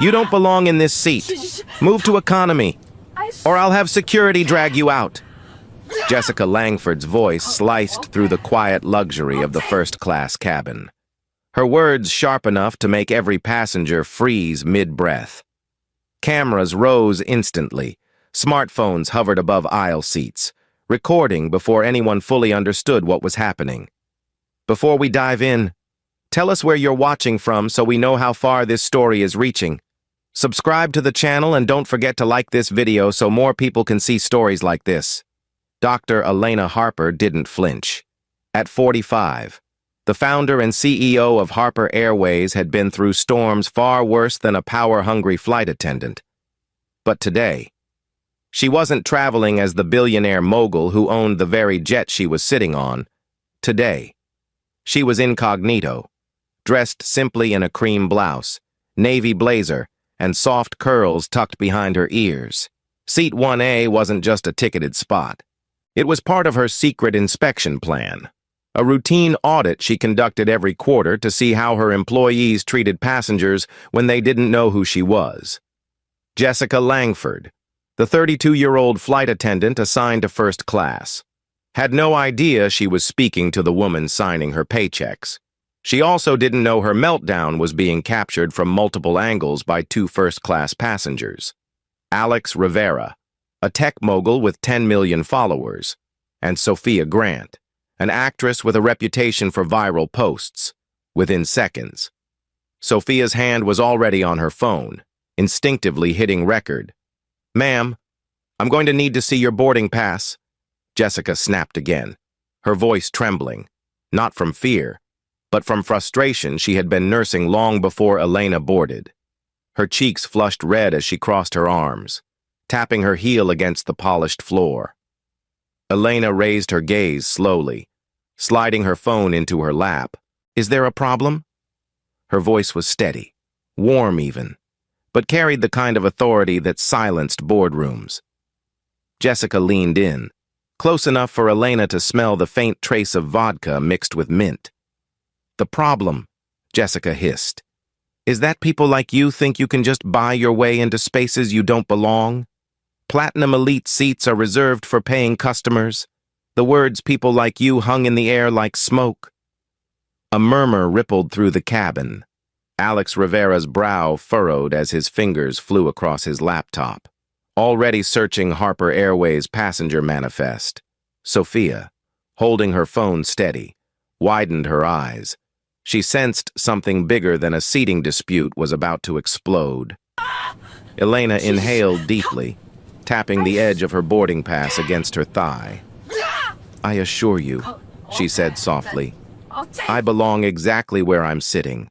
You don't belong in this seat. Move to economy, or I'll have security drag you out. Jessica Langford's voice sliced through the quiet luxury of the first-class cabin. Her words sharp enough to make every passenger freeze mid-breath. Cameras rose instantly. Smartphones hovered above aisle seats, recording before anyone fully understood what was happening. Before we dive in, tell us where you're watching from so we know how far this story is reaching. Subscribe to the channel and don't forget to like this video so more people can see stories like this. Dr. Elena Harper didn't flinch. At 45, the founder and CEO of Harper Airways had been through storms far worse than a power-hungry flight attendant. But today, she wasn't traveling as the billionaire mogul who owned the very jet she was sitting on. Today, she was incognito, dressed simply in a cream blouse, navy blazer, and soft curls tucked behind her ears. Seat 1A wasn't just a ticketed spot. It was part of her secret inspection plan, a routine audit she conducted every quarter to see how her employees treated passengers when they didn't know who she was. Jessica Langford, the 32-year-old flight attendant assigned to first class, had no idea she was speaking to the woman signing her paychecks. She also didn't know her meltdown was being captured from multiple angles by two first-class passengers. Alex Rivera, a tech mogul with 10 million followers, and Sophia Grant, an actress with a reputation for viral posts, within seconds. Sophia's hand was already on her phone, instinctively hitting record. "Ma'am, I'm going to need to see your boarding pass." Jessica snapped again, her voice trembling, not from fear, but from frustration she had been nursing long before Elena boarded. Her cheeks flushed red as she crossed her arms, tapping her heel against the polished floor. Elena raised her gaze slowly, sliding her phone into her lap. "Is there a problem?" Her voice was steady, warm even, but carried the kind of authority that silenced boardrooms. Jessica leaned in, close enough for Elena to smell the faint trace of vodka mixed with mint. "The problem," Jessica hissed, "is that people like you think you can just buy your way into spaces you don't belong. Platinum elite seats are reserved for paying customers. The words people like you hung in the air like smoke." A murmur rippled through the cabin. Alex Rivera's brow furrowed as his fingers flew across his laptop, already searching Harper Airways' passenger manifest. Sophia, holding her phone steady, widened her eyes. She sensed something bigger than a seating dispute was about to explode. Elena inhaled deeply, tapping the edge of her boarding pass against her thigh. "I assure you," she said softly, "I belong exactly where I'm sitting."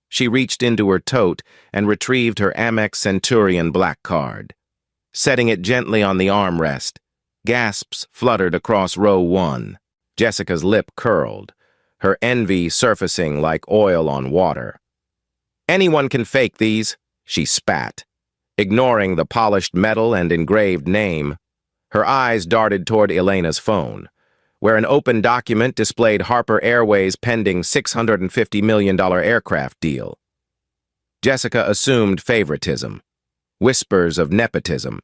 She reached into her tote and retrieved her Amex Centurion black card. Setting it gently on the armrest, gasps fluttered across row 1. Jessica's lip curled, her envy surfacing like oil on water. "Anyone can fake these," she spat, ignoring the polished metal and engraved name. Her eyes darted toward Elena's phone, where an open document displayed Harper Airways' pending $650 million aircraft deal. Jessica assumed favoritism, whispers of nepotism,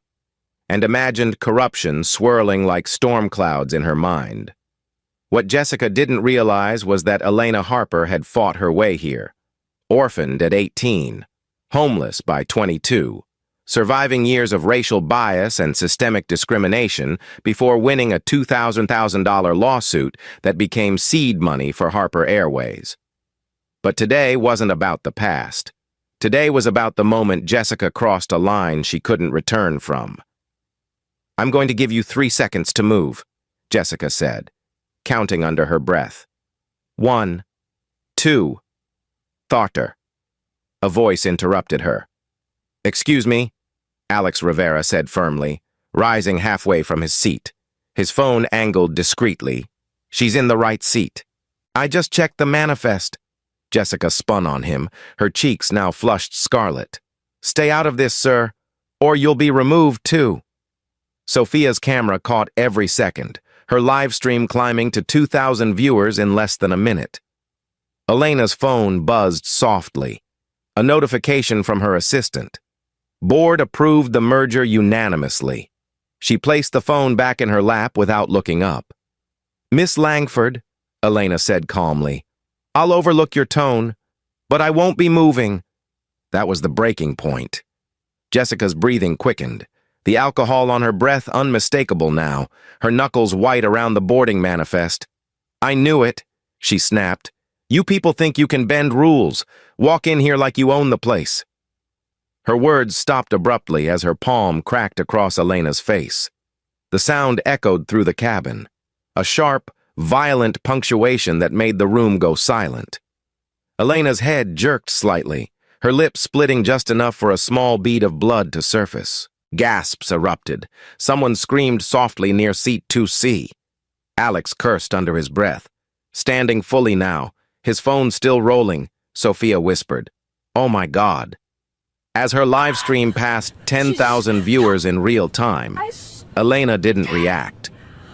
and imagined corruption swirling like storm clouds in her mind. What Jessica didn't realize was that Elena Harper had fought her way here, orphaned at 18, homeless by 22, surviving years of racial bias and systemic discrimination before winning a $2,000 lawsuit that became seed money for Harper Airways. But today wasn't about the past. Today was about the moment Jessica crossed a line she couldn't return from. "I'm going to give you 3 seconds to move," Jessica said, counting under her breath. 1, 2, "Thoughter." A voice interrupted her. "Excuse me," Alex Rivera said firmly, rising halfway from his seat, his phone angled discreetly. "She's in the right seat." "I just checked the manifest." Jessica spun on him, her cheeks now flushed scarlet. "Stay out of this, sir, or you'll be removed too." Sophia's camera caught every second, her live stream climbing to 2,000 viewers in less than a minute. Elena's phone buzzed softly, A notification from her assistant. Board approved the merger unanimously. She placed the phone back in her lap without looking up. "Miss Langford," Elena said calmly, "I'll overlook your tone, but I won't be moving." That was the breaking point. Jessica's breathing quickened, the alcohol on her breath unmistakable now, her knuckles white around the boarding manifest. "I knew it," she snapped. "You people think you can bend rules, walk in here like you own the place." Her words stopped abruptly as her palm cracked across Elena's face. The sound echoed through the cabin, a sharp, violent punctuation that made the room go silent. Elena's head jerked slightly, her lips splitting just enough for a small bead of blood to surface. Gasps erupted. Someone screamed softly near seat 2C. Alex cursed under his breath. Standing fully now, his phone still rolling, Sophia whispered, "Oh my God." As her live stream passed 10,000 viewers in real time, Elena didn't react,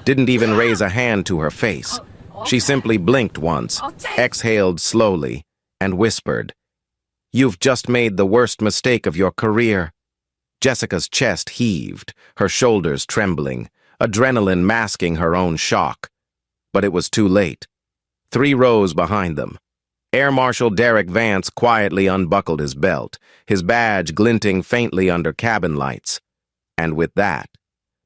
didn't even raise a hand to her face. She simply blinked once, exhaled slowly, and whispered, "You've just made the worst mistake of your career." Jessica's chest heaved, her shoulders trembling, adrenaline masking her own shock. But it was too late. 3 rows behind them, Air Marshal Derek Vance quietly unbuckled his belt, his badge glinting faintly under cabin lights. And with that,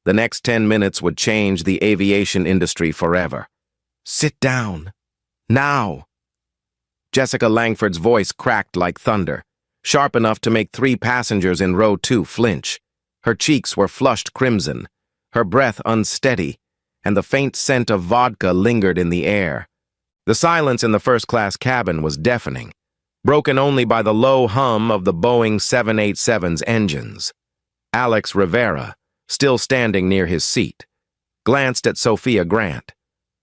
the next 10 minutes would change the aviation industry forever. "Sit down. Now." Jessica Langford's voice cracked like thunder, sharp enough to make 3 passengers in row 2 flinch. Her cheeks were flushed crimson, her breath unsteady, and the faint scent of vodka lingered in the air. The silence in the first-class cabin was deafening, broken only by the low hum of the Boeing 787's engines. Alex Rivera, still standing near his seat, glanced at Sophia Grant,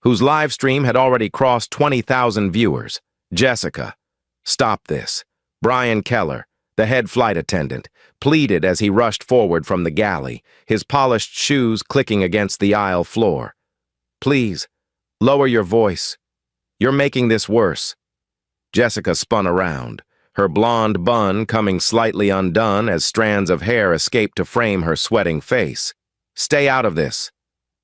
whose live stream had already crossed 20,000 viewers. "Jessica, stop this." Brian Keller, the head flight attendant, pleaded as he rushed forward from the galley, his polished shoes clicking against the aisle floor. "Please, lower your voice. You're making this worse." Jessica spun around, her blonde bun coming slightly undone as strands of hair escaped to frame her sweating face. "Stay out of this."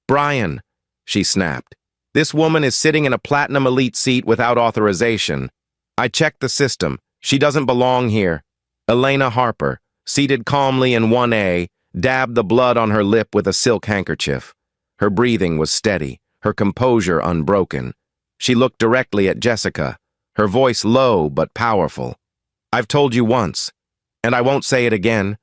"Brian," she snapped, "this woman is sitting in a Platinum Elite seat without authorization. I checked the system. She doesn't belong here." Elena Harper, seated calmly in 1A, dabbed the blood on her lip with a silk handkerchief. Her breathing was steady, her composure unbroken. She looked directly at Jessica, her voice low but powerful. "I've told you once, and I won't say it again.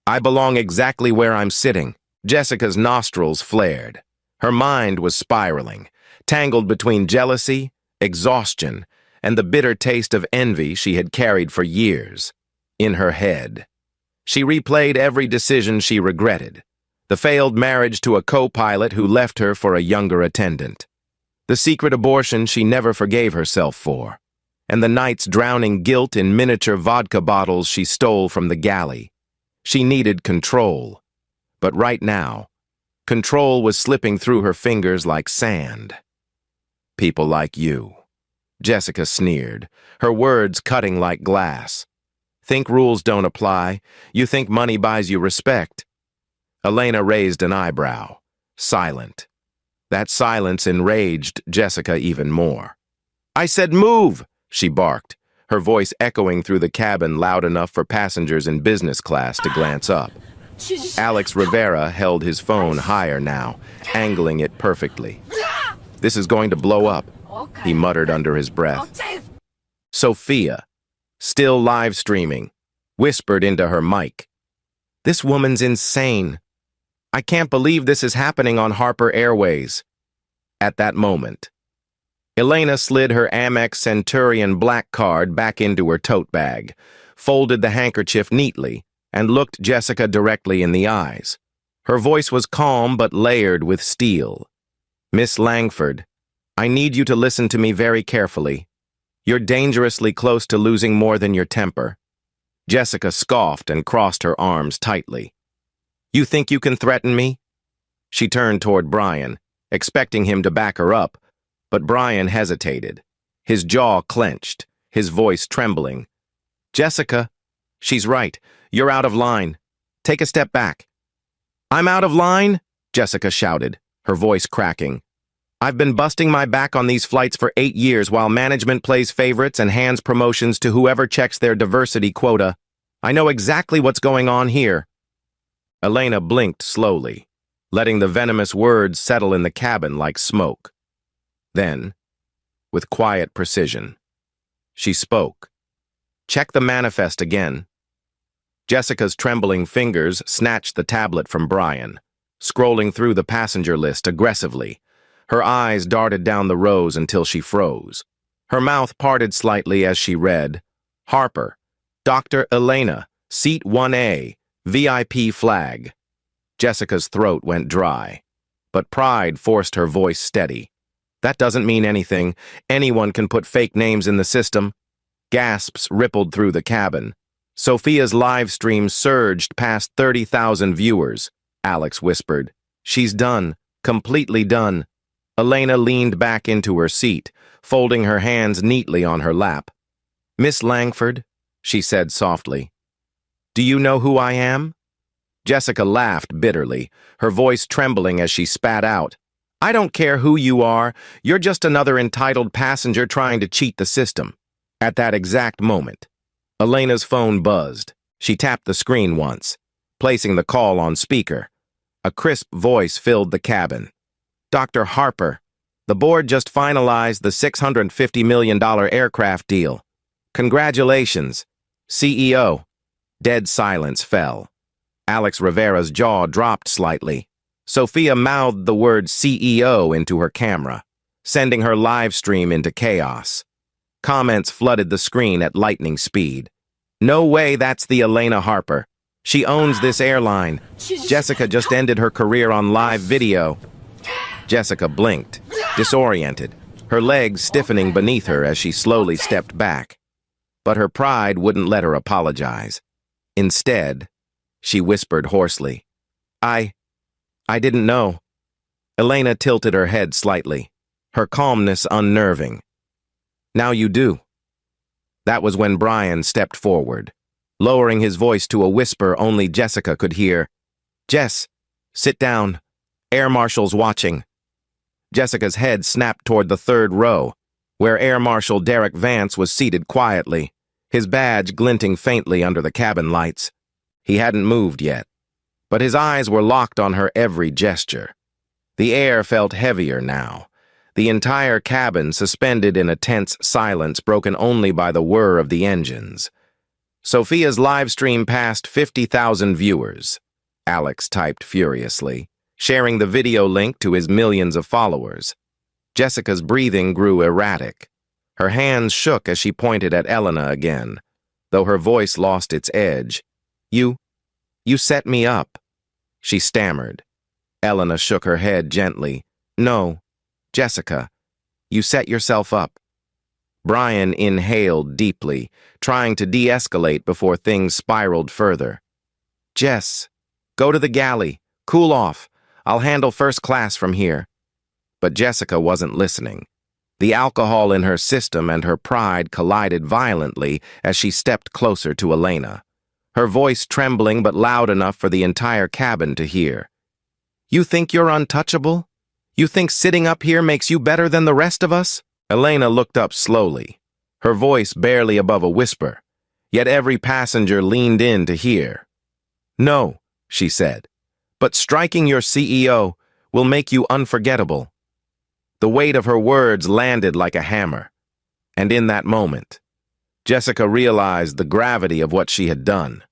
I belong exactly where I'm sitting." Jessica's nostrils flared. Her mind was spiraling, tangled between jealousy, exhaustion, and the bitter taste of envy she had carried for years. In her head, she replayed every decision she regretted. The failed marriage to a co-pilot who left her for a younger attendant. The secret abortion she never forgave herself for. And the nights drowning guilt in miniature vodka bottles she stole from the galley. She needed control. But right now, control was slipping through her fingers like sand. "People like you," Jessica sneered, her words cutting like glass. "Think rules don't apply. You think money buys you respect." Elena raised an eyebrow, silent. That silence enraged Jessica even more. "I said move!" she barked, her voice echoing through the cabin loud enough for passengers in business class to glance up. Alex Rivera held his phone higher now, angling it perfectly. "This is going to blow up," he muttered under his breath. Sophia, still live streaming, whispered into her mic, "This woman's insane. I can't believe this is happening on Harper Airways." At that moment, Elena slid her Amex Centurion black card back into her tote bag, folded the handkerchief neatly, and looked Jessica directly in the eyes. Her voice was calm but layered with steel. "Miss Langford, I need you to listen to me very carefully. You're dangerously close to losing more than your temper." Jessica scoffed and crossed her arms tightly. "You think you can threaten me?" She turned toward Brian, expecting him to back her up, but Brian hesitated, his jaw clenched, his voice trembling. Jessica, she's right. You're out of line. Take a step back. I'm out of line? Jessica shouted, her voice cracking. I've been busting my back on these flights for 8 years while management plays favorites and hands promotions to whoever checks their diversity quota. I know exactly what's going on here. Elena blinked slowly, letting the venomous words settle in the cabin like smoke. Then, with quiet precision, she spoke. Check the manifest again. Jessica's trembling fingers snatched the tablet from Brian, scrolling through the passenger list aggressively. Her eyes darted down the rows until she froze. Her mouth parted slightly as she read, Harper, Dr. Elena, Seat 1A, VIP flag. Jessica's throat went dry, but pride forced her voice steady. That doesn't mean anything. Anyone can put fake names in the system. Gasps rippled through the cabin. Sophia's live stream surged past 30,000 viewers. Alex whispered. She's done. Completely done. Elena leaned back into her seat, folding her hands neatly on her lap. Miss Langford, she said softly. Do you know who I am? Jessica laughed bitterly, her voice trembling as she spat out. I don't care who you are. You're just another entitled passenger trying to cheat the system. At that exact moment, Elena's phone buzzed. She tapped the screen once, placing the call on speaker. A crisp voice filled the cabin. Dr. Harper, the board just finalized the $650 million aircraft deal. Congratulations, CEO. Dead silence fell. Alex Rivera's jaw dropped slightly. Sophia mouthed the word CEO into her camera, sending her live stream into chaos. Comments flooded the screen at lightning speed. No way that's the Elena Harper. She owns this airline. Jessica just ended her career on live video. Jessica blinked, disoriented, her legs stiffening beneath her as she slowly stepped back. But her pride wouldn't let her apologize. Instead, she whispered hoarsely, I didn't know. Elena tilted her head slightly, her calmness unnerving. Now you do. That was when Brian stepped forward, lowering his voice to a whisper only Jessica could hear. Jess, sit down. Air Marshal's watching. Jessica's head snapped toward the third row, where Air Marshal Derek Vance was seated quietly, his badge glinting faintly under the cabin lights. He hadn't moved yet, but his eyes were locked on her every gesture. The air felt heavier now, the entire cabin suspended in a tense silence broken only by the whir of the engines. Sophia's live stream passed 50,000 viewers, Alex typed furiously, sharing the video link to his millions of followers. Jessica's breathing grew erratic. Her hands shook as she pointed at Elena again, though her voice lost its edge. You set me up, she stammered. Elena shook her head gently. No, Jessica, you set yourself up. Brian inhaled deeply, trying to de-escalate before things spiraled further. Jess, go to the galley. Cool off. I'll handle first class from here. But Jessica wasn't listening. The alcohol in her system and her pride collided violently as she stepped closer to Elena, her voice trembling but loud enough for the entire cabin to hear. You think you're untouchable? You think sitting up here makes you better than the rest of us? Elena looked up slowly, her voice barely above a whisper, yet every passenger leaned in to hear. No, she said, but striking your CEO will make you unforgettable. The weight of her words landed like a hammer, and in that moment, Jessica realized the gravity of what she had done.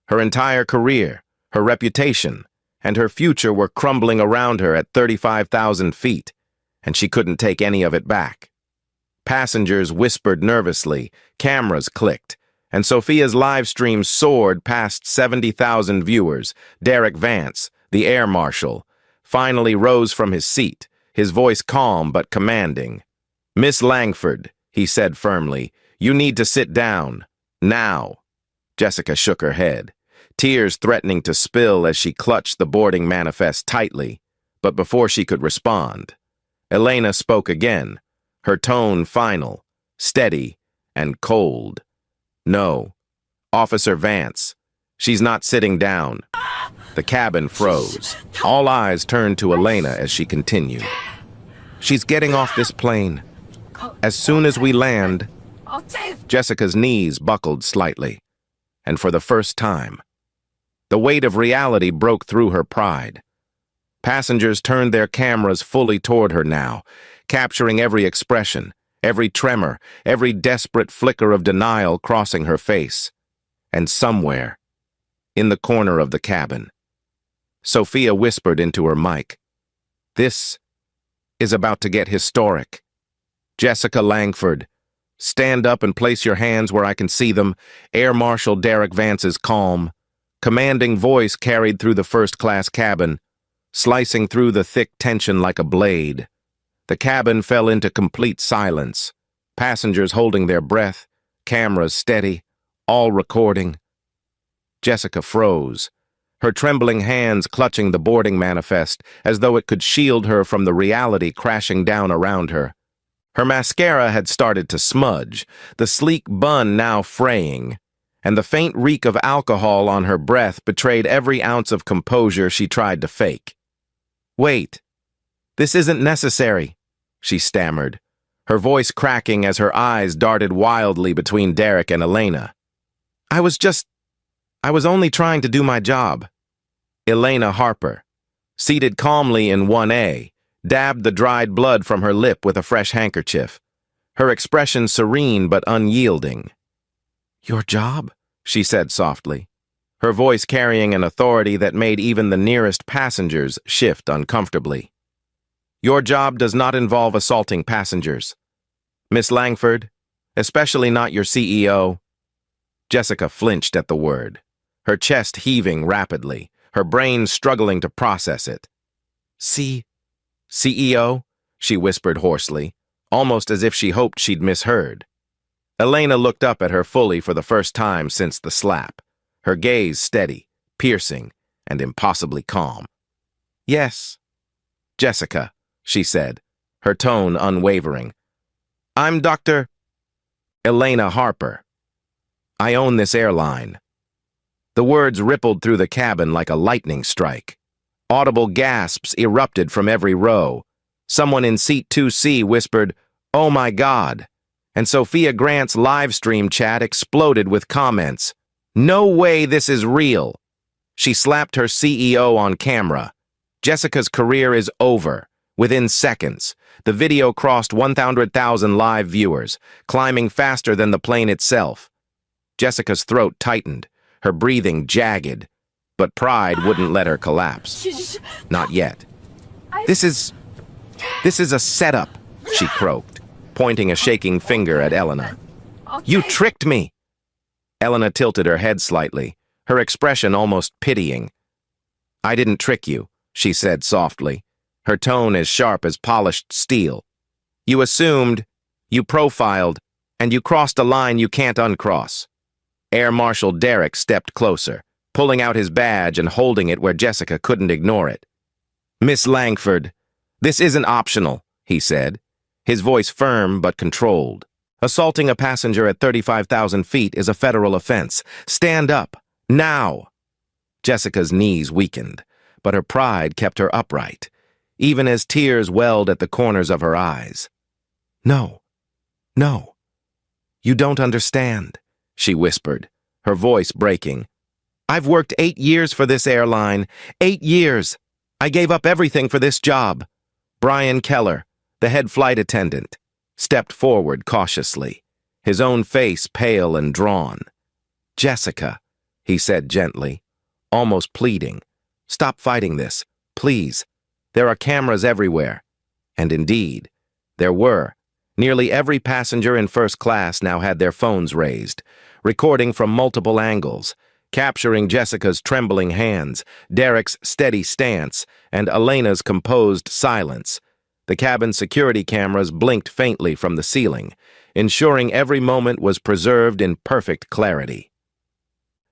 Her entire career, her reputation, and her future were crumbling around her at 35,000 feet, and she couldn't take any of it back. Passengers whispered nervously, cameras clicked, and Sophia's live stream soared past 70,000 viewers. Derek Vance, the air marshal, finally rose from his seat, his voice calm but commanding. Miss Langford, he said firmly, you need to sit down. Now. Jessica shook her head, tears threatening to spill as she clutched the boarding manifest tightly. But before she could respond, Elena spoke again, her tone final, steady, and cold. No, Officer Vance. She's not sitting down. The cabin froze. All eyes turned to Elena as she continued. She's getting off this plane. As soon as we land, Jessica's knees buckled slightly. And for the first time, the weight of reality broke through her pride. Passengers turned their cameras fully toward her now, capturing every expression, every tremor, every desperate flicker of denial crossing her face. And somewhere, in the corner of the cabin, Sophia whispered into her mic, "This is about to get historic. Jessica Langford, stand up and place your hands where I can see them." Air Marshal Derek Vance's calm, commanding voice carried through the first-class cabin, slicing through the thick tension like a blade. The cabin fell into complete silence, passengers holding their breath, cameras steady, all recording. Jessica froze, her trembling hands clutching the boarding manifest as though it could shield her from the reality crashing down around her. Her mascara had started to smudge, the sleek bun now fraying, and the faint reek of alcohol on her breath betrayed every ounce of composure she tried to fake. "Wait, this isn't necessary," she stammered, her voice cracking as her eyes darted wildly between Derek and Elena. I was only trying to do my job." Elena Harper, seated calmly in 1A, dabbed the dried blood from her lip with a fresh handkerchief, her expression serene but unyielding. "Your job?" she said softly, her voice carrying an authority that made even the nearest passengers shift uncomfortably. "Your job does not involve assaulting passengers. Miss Langford, especially not your CEO." Jessica flinched at the word, her chest heaving rapidly, her brain struggling to process it. "CEO?" she whispered hoarsely, almost as if she hoped she'd misheard. Elena looked up at her fully for the first time since the slap, her gaze steady, piercing, and impossibly calm. "Yes, Jessica," she said, her tone unwavering. "I'm Dr. Elena Harper. I own this airline." The words rippled through the cabin like a lightning strike. Audible gasps erupted from every row. Someone in seat 2C whispered, "Oh my God," and Sophia Grant's live stream chat exploded with comments. "No way this is real." She slapped her CEO on camera. Jessica's career is over. Within seconds, the video crossed 100,000 live viewers, climbing faster than the plane itself. Jessica's throat tightened, her breathing jagged, but pride wouldn't let her collapse. Not yet. This is a setup," she croaked, pointing a shaking finger at Elena. "You tricked me!" Elena tilted her head slightly, her expression almost pitying. "I didn't trick you," she said softly, her tone as sharp as polished steel. "You assumed, you profiled, and you crossed a line you can't uncross." Air Marshal Derek stepped closer, pulling out his badge and holding it where Jessica couldn't ignore it. "Miss Langford, this isn't optional," he said, his voice firm but controlled. "Assaulting a passenger at 35,000 feet is a federal offense. Stand up, now!" Jessica's knees weakened, but her pride kept her upright, even as tears welled at the corners of her eyes. No, you don't understand," she whispered, her voice breaking. "I've worked 8 years for this airline. 8 years. I gave up everything for this job." Brian Keller, the head flight attendant, stepped forward cautiously, his own face pale and drawn. "Jessica," he said gently, almost pleading, "stop fighting this, please. There are cameras everywhere." And indeed, there were. Nearly every passenger in first class now had their phones raised, recording from multiple angles, capturing Jessica's trembling hands, Derek's steady stance, and Elena's composed silence. The cabin security cameras blinked faintly from the ceiling, ensuring every moment was preserved in perfect clarity.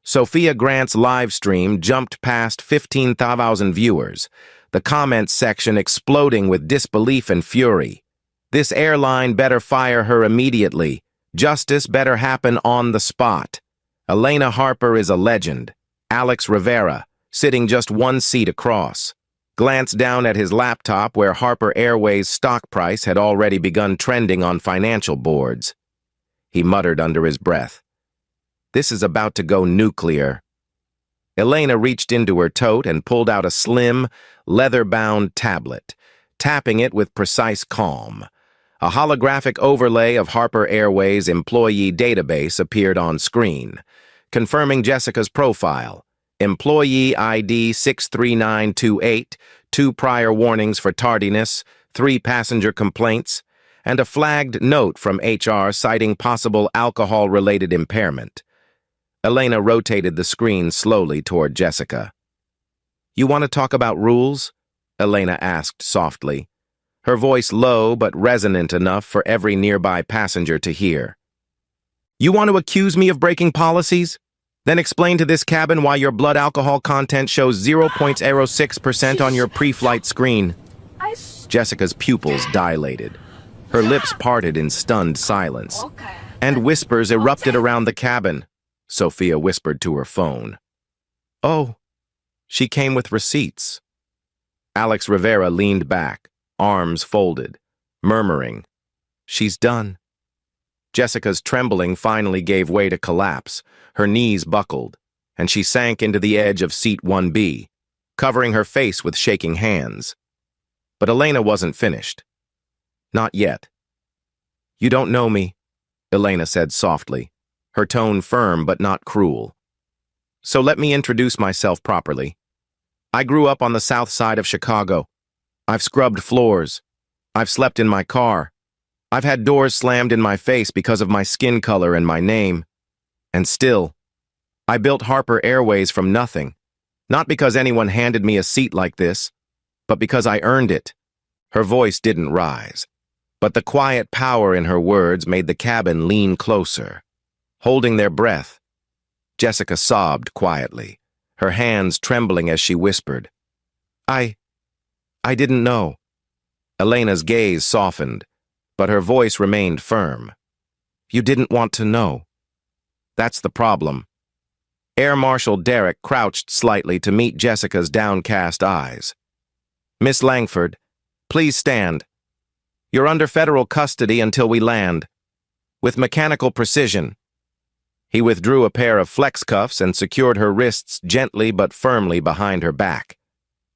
Sophia Grant's live stream jumped past 15,000 viewers, the comments section exploding with disbelief and fury. This airline better fire her immediately. Justice better happen on the spot. Elena Harper is a legend. Alex Rivera, sitting just one seat across, glanced down at his laptop where Harper Airways' stock price had already begun trending on financial boards. He muttered under his breath, "This is about to go nuclear." Elena reached into her tote and pulled out a slim, leather-bound tablet, tapping it with precise calm. A holographic overlay of Harper Airways' employee database appeared on screen, confirming Jessica's profile. Employee ID 63928, 2 prior warnings for tardiness, 3 passenger complaints, and a flagged note from HR citing possible alcohol-related impairment. Elena rotated the screen slowly toward Jessica. "You want to talk about rules?" Elena asked softly, her voice low but resonant enough for every nearby passenger to hear. "You want to accuse me of breaking policies? Then explain to this cabin why your blood alcohol content shows 0.06% on your pre-flight screen." Jessica's pupils dilated. Her lips parted in stunned silence, and whispers erupted around the cabin. Sophia whispered to her phone. "Oh, she came with receipts." Alex Rivera leaned back, arms folded, murmuring, "She's done." Jessica's trembling finally gave way to collapse. Her knees buckled, and she sank into the edge of seat 1B, covering her face with shaking hands. But Elena wasn't finished. Not yet. "You don't know me," Elena said softly, her tone firm but not cruel. "So let me introduce myself properly. I grew up on the south side of Chicago. I've scrubbed floors. I've slept in my car. I've had doors slammed in my face because of my skin color and my name. And still, I built Harper Airways from nothing, not because anyone handed me a seat like this, but because I earned it." Her voice didn't rise, but the quiet power in her words made the cabin lean closer. Holding their breath, Jessica sobbed quietly, her hands trembling as she whispered, I didn't know." Elena's gaze softened, but her voice remained firm. "You didn't want to know. That's the problem." Air Marshal Derek crouched slightly to meet Jessica's downcast eyes. "Miss Langford, please stand. You're under federal custody until we land. With mechanical precision." He withdrew a pair of flex cuffs and secured her wrists gently but firmly behind her back.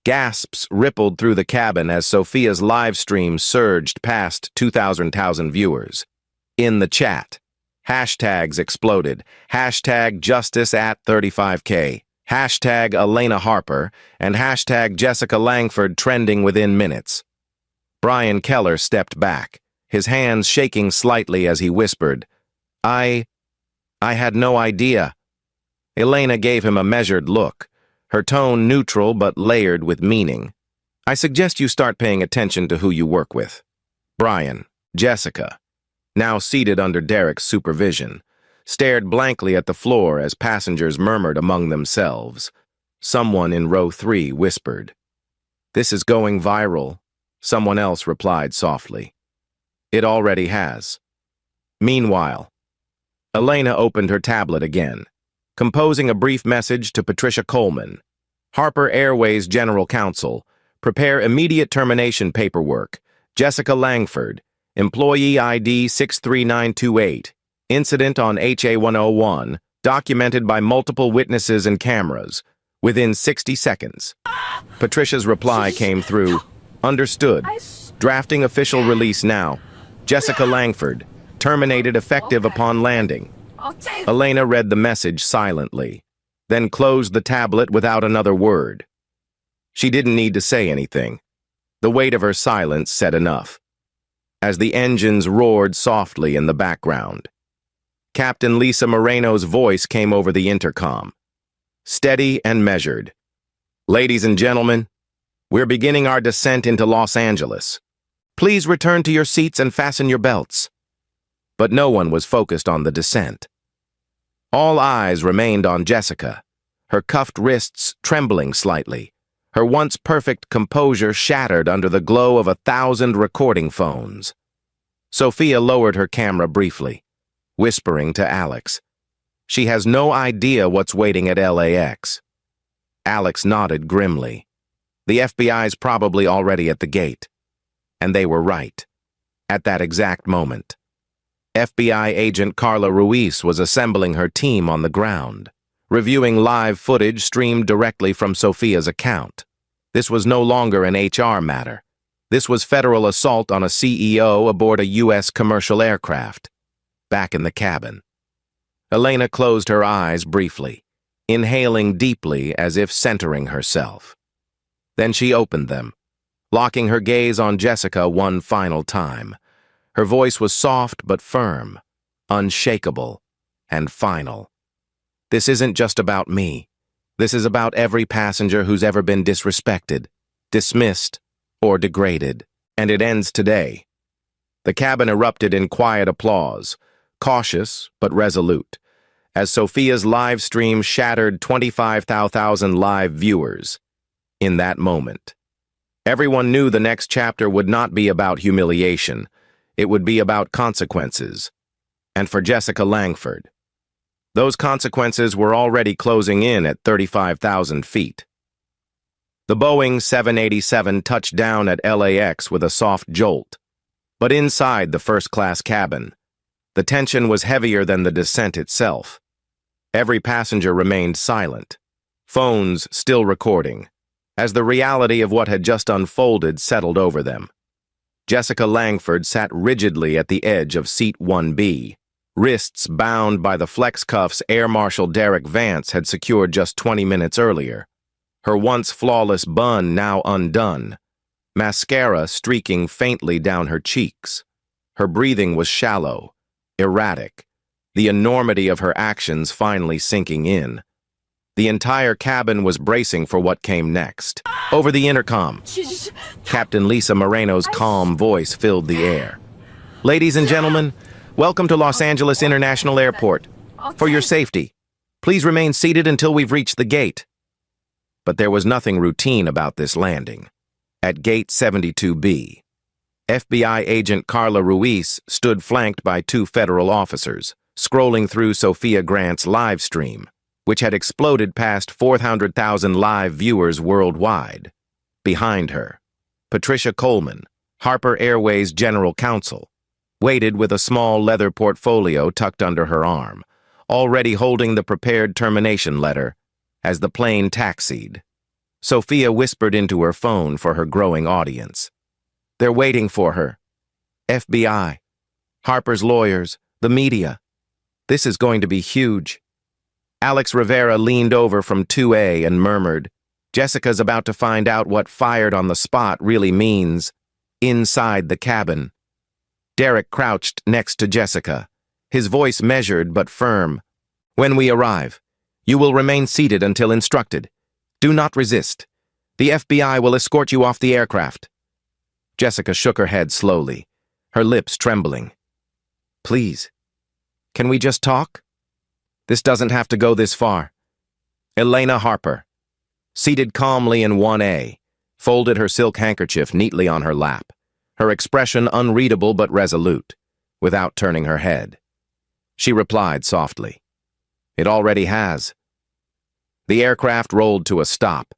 Gasps rippled through the cabin as Sophia's live stream surged past 2,000 viewers. In the chat, hashtags exploded. Hashtag Justice at 35K. Hashtag Elena Harper, and hashtag Jessica Langford trending within minutes. Brian Keller stepped back, his hands shaking slightly as he whispered, I had no idea." Elena gave him a measured look, her tone neutral but layered with meaning. "I suggest you start paying attention to who you work with." Brian, Jessica, now seated under Derek's supervision, stared blankly at the floor as passengers murmured among themselves. Someone in row 3 whispered, "This is going viral." Someone else replied softly, "It already has." Meanwhile, Elena opened her tablet again, composing a brief message to Patricia Coleman, Harper Airways General Counsel. "Prepare immediate termination paperwork. Jessica Langford, employee ID 63928, incident on HA101, documented by multiple witnesses and cameras, within 60 seconds. Patricia's reply came through, "Understood. Drafting official release now. Jessica Langford, terminated effective upon landing." Elena read the message silently, then closed the tablet without another word. She didn't need to say anything. The weight of her silence said enough. As the engines roared softly in the background, Captain Lisa Moreno's voice came over the intercom, steady and measured. "Ladies and gentlemen, we're beginning our descent into Los Angeles. Please return to your seats and fasten your belts." But no one was focused on the descent. All eyes remained on Jessica, her cuffed wrists trembling slightly, her once perfect composure shattered under the glow of 1,000 recording phones. Sophia lowered her camera briefly, whispering to Alex. She has no idea what's waiting at LAX. Alex nodded grimly. The FBI's probably already at the gate. And they were right. At that exact moment. FBI agent Carla Ruiz was assembling her team on the ground, reviewing live footage streamed directly from Sophia's account. This was no longer an HR matter. This was federal assault on a CEO aboard a U.S. commercial aircraft. Back in the cabin. Elena closed her eyes briefly, inhaling deeply as if centering herself. Then she opened them, locking her gaze on Jessica one final time. Her voice was soft but firm, unshakable, and final. This isn't just about me. This is about every passenger who's ever been disrespected, dismissed, or degraded. And it ends today. The cabin erupted in quiet applause, cautious but resolute, as Sophia's live stream shattered 25,000 live viewers. In that moment, everyone knew the next chapter would not be about humiliation. It would be about consequences. And for Jessica Langford, those consequences were already closing in at 35,000 feet. The Boeing 787 touched down at LAX with a soft jolt. But inside the first-class cabin, the tension was heavier than the descent itself. Every passenger remained silent, phones still recording, as the reality of what had just unfolded settled over them. Jessica Langford sat rigidly at the edge of seat 1B, wrists bound by the flex cuffs Air Marshal Derek Vance had secured just 20 minutes earlier. Her once flawless bun now undone, mascara streaking faintly down her cheeks. Her breathing was shallow, erratic, the enormity of her actions finally sinking in. The entire cabin was bracing for what came next. Over the intercom, Captain Lisa Moreno's calm voice filled the air. Ladies and gentlemen, welcome to Los Angeles International Airport. For your safety, please remain seated until we've reached the gate. But there was nothing routine about this landing. At Gate 72B, FBI agent Carla Ruiz stood flanked by two federal officers, scrolling through Sophia Grant's live stream, which had exploded past 400,000 live viewers worldwide. Behind her, Patricia Coleman, Harper Airways General Counsel, waited with a small leather portfolio tucked under her arm, already holding the prepared termination letter as the plane taxied. Sophia whispered into her phone for her growing audience. They're waiting for her. FBI, Harper's lawyers, the media. This is going to be huge. Alex Rivera leaned over from 2A and murmured, Jessica's about to find out what fired on the spot really means. Inside the cabin. Derek crouched next to Jessica, his voice measured but firm. When we arrive, you will remain seated until instructed. Do not resist. The FBI will escort you off the aircraft. Jessica shook her head slowly, her lips trembling. Please, can we just talk? This doesn't have to go this far. Elena Harper, seated calmly in 1A, folded her silk handkerchief neatly on her lap, her expression unreadable but resolute, without turning her head. She replied softly, It already has. The aircraft rolled to a stop.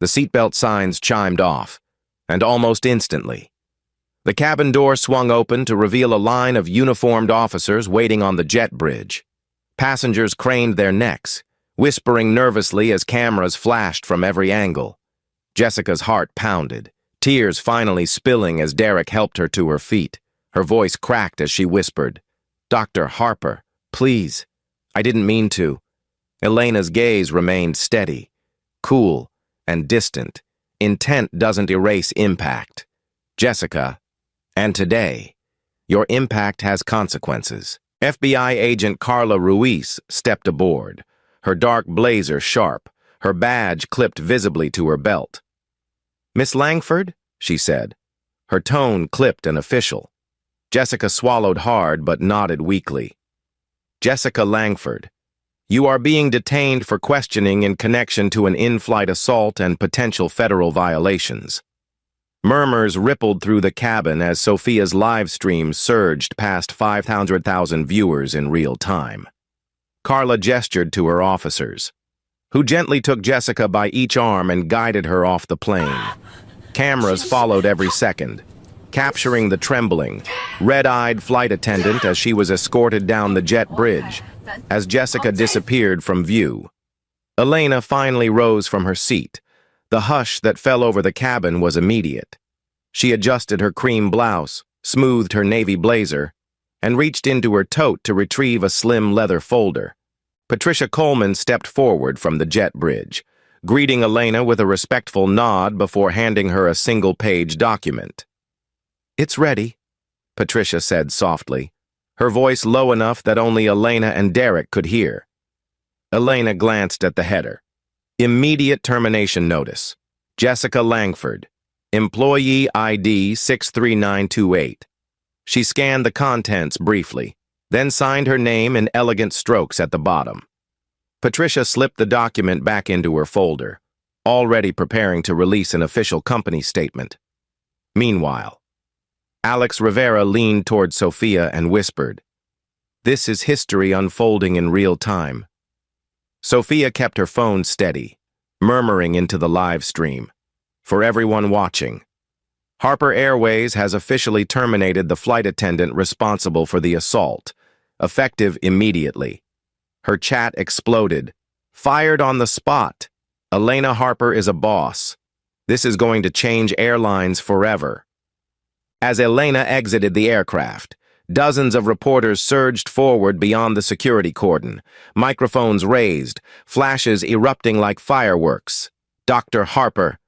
The seatbelt signs chimed off, and almost instantly, the cabin door swung open to reveal a line of uniformed officers waiting on the jet bridge. Passengers craned their necks, whispering nervously as cameras flashed from every angle. Jessica's heart pounded, tears finally spilling as Derek helped her to her feet. Her voice cracked as she whispered, Dr. Harper, please. I didn't mean to. Elena's gaze remained steady, cool, and distant. Intent doesn't erase impact. Jessica, and today, your impact has consequences. FBI agent Carla Ruiz stepped aboard, her dark blazer sharp, her badge clipped visibly to her belt. Miss Langford, she said, her tone clipped and official. Jessica swallowed hard but nodded weakly. Jessica Langford, you are being detained for questioning in connection to an in-flight assault and potential federal violations. Murmurs rippled through the cabin as Sophia's live stream surged past 500,000 viewers in real time. Carla gestured to her officers, who gently took Jessica by each arm and guided her off the plane. Cameras followed every second, capturing the trembling, red-eyed flight attendant as she was escorted down the jet bridge, as Jessica disappeared from view. Elena finally rose from her seat. The hush that fell over the cabin was immediate. She adjusted her cream blouse, smoothed her navy blazer, and reached into her tote to retrieve a slim leather folder. Patricia Coleman stepped forward from the jet bridge, greeting Elena with a respectful nod before handing her a single-page document. "It's ready," Patricia said softly, her voice low enough that only Elena and Derek could hear. Elena glanced at the header. Immediate termination notice. Jessica Langford. Employee ID 63928. She scanned the contents briefly, then signed her name in elegant strokes at the bottom. Patricia slipped the document back into her folder, already preparing to release an official company statement. Meanwhile, Alex Rivera leaned toward Sophia and whispered, "This is history unfolding in real time." Sophia kept her phone steady, murmuring into the live stream. For everyone watching, Harper Airways has officially terminated the flight attendant responsible for the assault, effective immediately. Her chat exploded. "Fired on the spot. Elena Harper is a boss. This is going to change airlines forever." As Elena exited the aircraft, dozens of reporters surged forward beyond the security cordon, microphones raised, flashes erupting like fireworks. "Dr. Harper,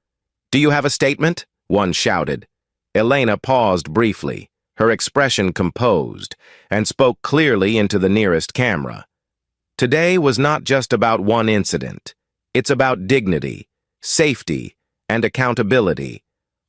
do you have a statement?" one shouted. Elena paused briefly, her expression composed, and spoke clearly into the nearest camera. Today was not just about one incident. It's about dignity, safety, and accountability.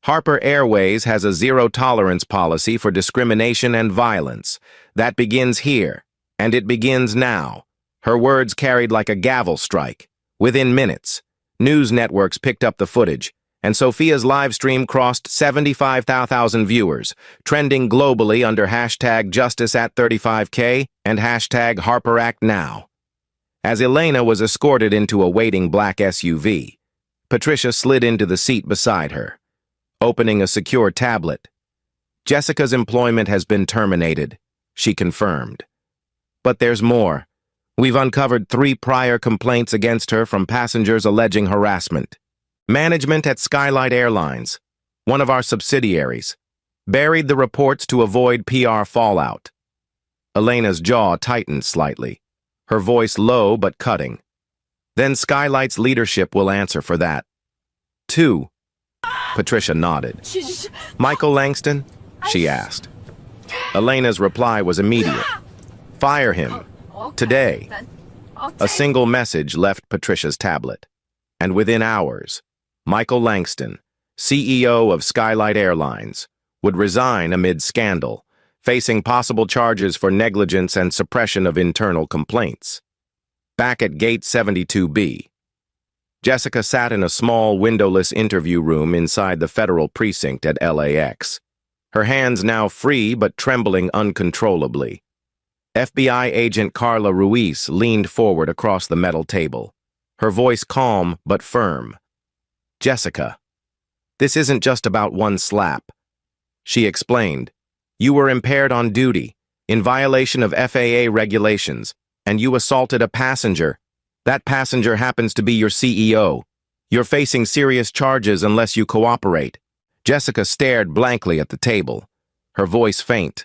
Harper Airways has a zero-tolerance policy for discrimination and violence. That begins here, and it begins now. Her words carried like a gavel strike. Within minutes, news networks picked up the footage, and Sophia's live stream crossed 75,000 viewers, trending globally under hashtag #JusticeAt35K and hashtag HarperActNow. As Elena was escorted into a waiting black SUV, Patricia slid into the seat beside her, opening a secure tablet. "Jessica's employment has been terminated," she confirmed. "But there's more. We've uncovered 3 prior complaints against her from passengers alleging harassment. Management at Skylight Airlines, one of our subsidiaries, buried the reports to avoid PR fallout." Elena's jaw tightened slightly, her voice low but cutting. "Then Skylight's leadership will answer for that." "2. Patricia nodded. "Michael Langston?" she asked. Elena's reply was immediate. "Fire him. Today." A single message left Patricia's tablet, and within hours, Michael Langston, CEO of Skylight Airlines, would resign amid scandal, facing possible charges for negligence and suppression of internal complaints. Back at Gate 72B, Jessica sat in a small, windowless interview room inside the federal precinct at LAX, her hands now free but trembling uncontrollably. FBI agent Carla Ruiz leaned forward across the metal table, her voice calm but firm. "Jessica, this isn't just about one slap," she explained. "You were impaired on duty, in violation of FAA regulations, and you assaulted a passenger. That passenger happens to be your CEO. You're facing serious charges unless you cooperate." Jessica stared blankly at the table, her voice faint.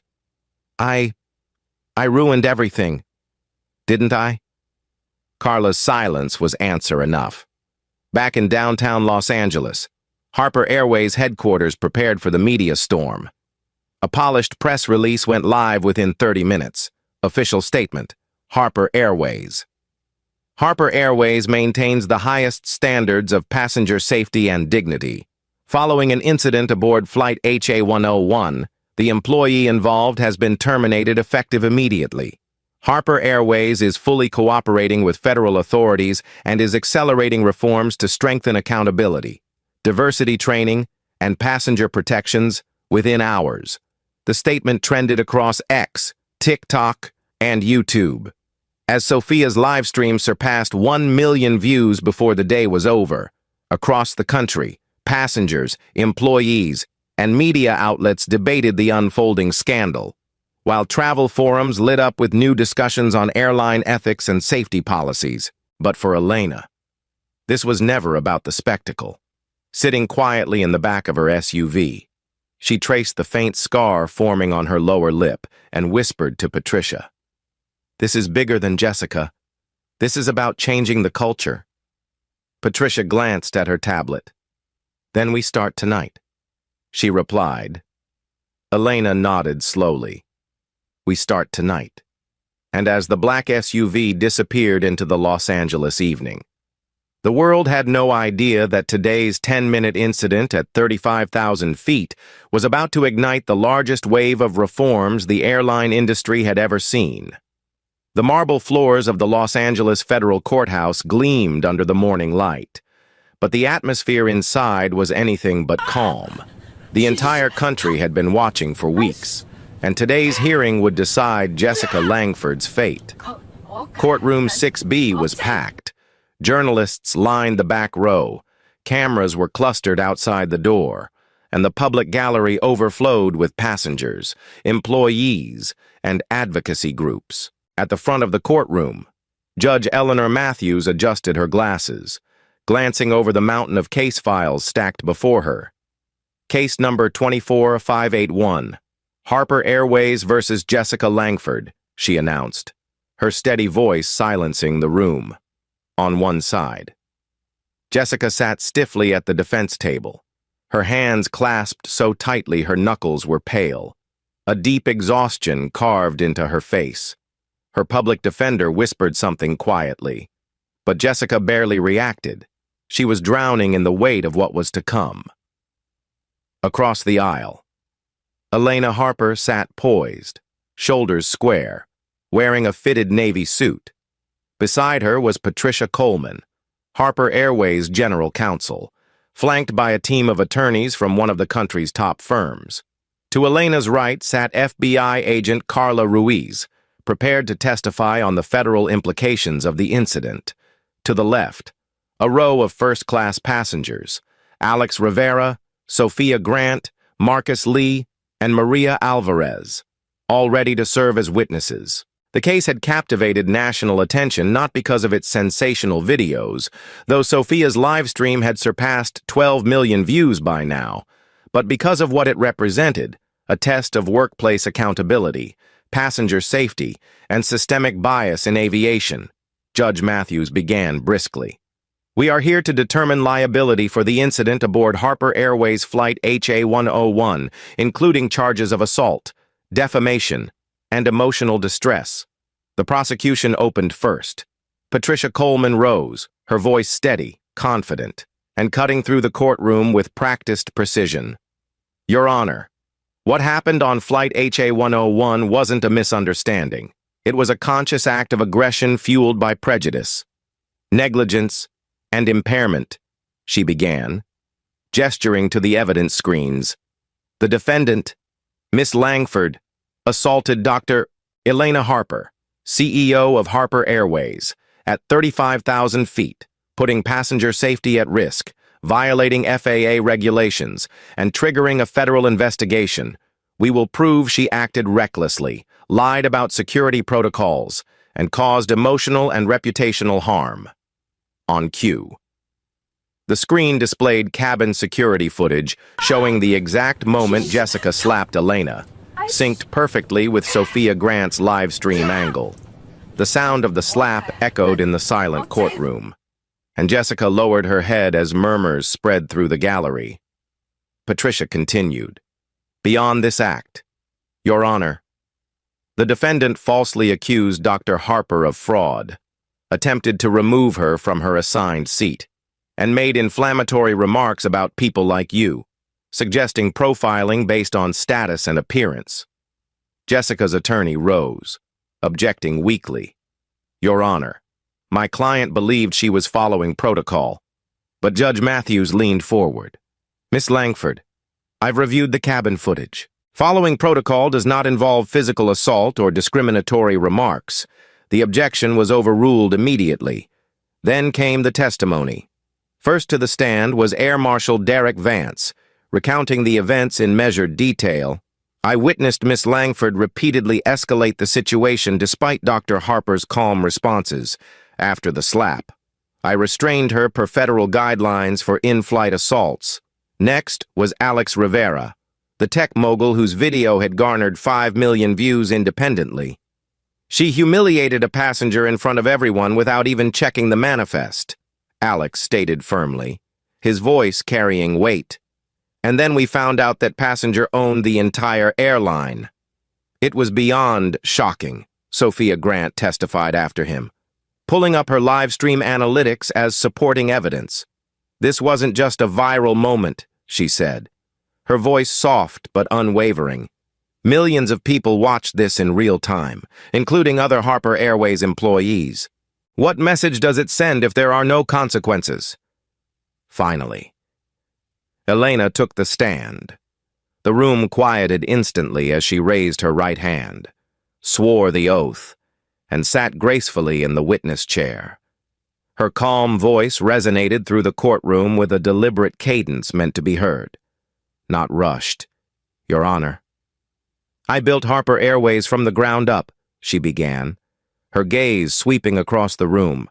I ruined everything, didn't I?" Carla's silence was answer enough. Back in downtown Los Angeles, Harper Airways headquarters prepared for the media storm. A polished press release went live within 30 minutes. Official statement: Harper Airways. Harper Airways maintains the highest standards of passenger safety and dignity. Following an incident aboard Flight HA-101, the employee involved has been terminated effective immediately. Harper Airways is fully cooperating with federal authorities and is accelerating reforms to strengthen accountability, diversity training, and passenger protections within hours. The statement trended across X, TikTok, and YouTube. As Sophia's live stream surpassed 1 million views before the day was over, across the country, passengers, employees, and media outlets debated the unfolding scandal, while travel forums lit up with new discussions on airline ethics and safety policies. But for Elena, this was never about the spectacle. Sitting quietly in the back of her SUV, she traced the faint scar forming on her lower lip and whispered to Patricia, "This is bigger than Jessica. This is about changing the culture." Patricia glanced at her tablet. "Then we start tonight," she replied. Elena nodded slowly. "We start tonight." And as the black SUV disappeared into the Los Angeles evening, the world had no idea that today's 10-minute incident at 35,000 feet was about to ignite the largest wave of reforms the airline industry had ever seen. The marble floors of the Los Angeles Federal Courthouse gleamed under the morning light, but the atmosphere inside was anything but calm. The entire country had been watching for weeks, and today's hearing would decide Jessica Langford's fate. Courtroom 6B was packed. Journalists lined the back row. Cameras were clustered outside the door, and the public gallery overflowed with passengers, employees, and advocacy groups. At the front of the courtroom, Judge Eleanor Matthews adjusted her glasses, glancing over the mountain of case files stacked before her. Case number 24581, Harper Airways versus Jessica Langford, she announced, her steady voice silencing the room. On one side, Jessica sat stiffly at the defense table, her hands clasped so tightly her knuckles were pale. A deep exhaustion carved into her face. Her public defender whispered something quietly, but Jessica barely reacted. She was drowning in the weight of what was to come. Across the aisle, Elena Harper sat poised, shoulders square, wearing a fitted navy suit. Beside her was Patricia Coleman, Harper Airways General Counsel, flanked by a team of attorneys from one of the country's top firms. To Elena's right sat FBI agent Carla Ruiz, prepared to testify on the federal implications of the incident. To the left, a row of first-class passengers, Alex Rivera, Sophia Grant, Marcus Lee, and Maria Alvarez, all ready to serve as witnesses. The case had captivated national attention not because of its sensational videos, though Sophia's live stream had surpassed 12 million views by now, but because of what it represented, a test of workplace accountability, passenger safety, and systemic bias in aviation. Judge Matthews began briskly. "We are here to determine liability for the incident aboard Harper Airways Flight HA-101, including charges of assault, defamation, and emotional distress." The prosecution opened first. Patricia Coleman rose, her voice steady, confident, and cutting through the courtroom with practiced precision. "Your Honor, what happened on Flight HA-101 wasn't a misunderstanding. It was a conscious act of aggression fueled by prejudice, negligence, and impairment," she began, gesturing to the evidence screens. "The defendant, Miss Langford, assaulted Dr. Elena Harper, CEO of Harper Airways, at 35,000 feet, putting passenger safety at risk, violating FAA regulations, and triggering a federal investigation. We will prove she acted recklessly, lied about security protocols, and caused emotional and reputational harm." On cue, the screen displayed cabin security footage showing the exact moment Jessica slapped Elena, synced perfectly with Sophia Grant's live stream angle. The sound of the slap echoed in the silent courtroom, and Jessica lowered her head as murmurs spread through the gallery. Patricia continued, "Beyond this act, Your Honor, the defendant falsely accused Dr. Harper of fraud, attempted to remove her from her assigned seat, and made inflammatory remarks about people like you, suggesting profiling based on status and appearance." Jessica's attorney rose, objecting weakly. "Your Honor, my client believed she was following protocol." But Judge Matthews leaned forward. "Miss Langford, I've reviewed the cabin footage. Following protocol does not involve physical assault or discriminatory remarks. The objection was overruled immediately. Then came the testimony. First to the stand was Air Marshal Derek Vance, recounting the events in measured detail. I witnessed Miss Langford repeatedly escalate the situation despite Dr. Harper's calm responses. After the slap, I restrained her per federal guidelines for in-flight assaults. Next was Alex Rivera, the tech mogul whose video had garnered 5 million views independently. She humiliated a passenger in front of everyone without even checking the manifest, Alex stated firmly, his voice carrying weight. And then we found out that passenger owned the entire airline. It was beyond shocking, Sophia Grant testified after him, pulling up her live stream analytics as supporting evidence. This wasn't just a viral moment, she said, her voice soft but unwavering. Millions of people watched this in real time, including other Harper Airways employees. What message does it send if there are no consequences? Finally, Elena took the stand. The room quieted instantly as she raised her right hand, swore the oath, and sat gracefully in the witness chair. Her calm voice resonated through the courtroom with a deliberate cadence meant to be heard, not rushed. Your Honor, I built Harper Airways from the ground up, she began, her gaze sweeping across the room.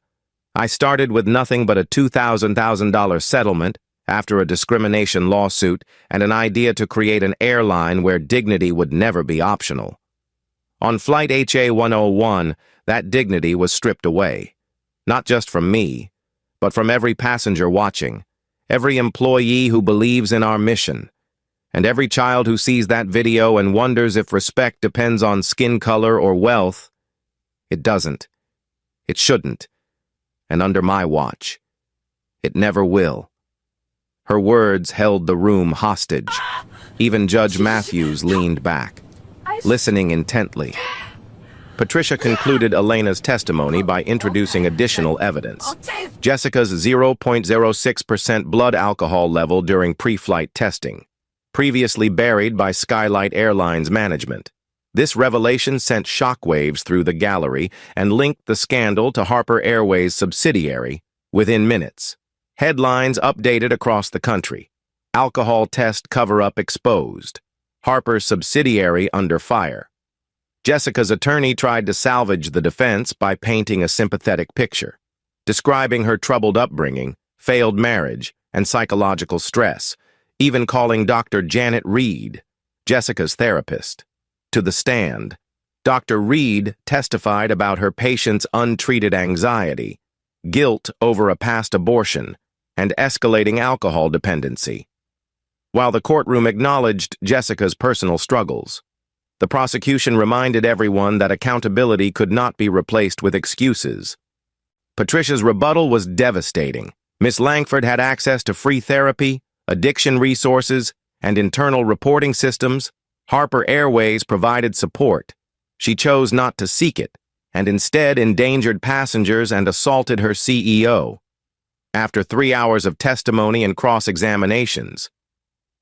I started with nothing but a $2,000 settlement after a discrimination lawsuit and an idea to create an airline where dignity would never be optional. On Flight HA-101, that dignity was stripped away, not just from me, but from every passenger watching, every employee who believes in our mission, and every child who sees that video and wonders if respect depends on skin color or wealth. It doesn't. It shouldn't. And under my watch, it never will. Her words held the room hostage. Even Judge Matthews leaned back, listening intently. Patricia concluded Elena's testimony by introducing additional evidence. Jessica's 0.06% blood alcohol level during pre-flight testing, previously buried by Skylight Airlines management. This revelation sent shockwaves through the gallery and linked the scandal to Harper Airways' subsidiary within minutes. Headlines updated across the country. Alcohol test cover-up exposed. Harper's subsidiary under fire. Jessica's attorney tried to salvage the defense by painting a sympathetic picture, describing her troubled upbringing, failed marriage, and psychological stress, even calling Dr. Janet Reed, Jessica's therapist, to the stand. Dr. Reed testified about her patient's untreated anxiety, guilt over a past abortion, and escalating alcohol dependency. While the courtroom acknowledged Jessica's personal struggles, the prosecution reminded everyone that accountability could not be replaced with excuses. Patricia's rebuttal was devastating. Miss Langford had access to free therapy, addiction resources, and internal reporting systems. Harper Airways provided support. She chose not to seek it, and instead endangered passengers and assaulted her CEO. After 3 hours of testimony and cross-examinations,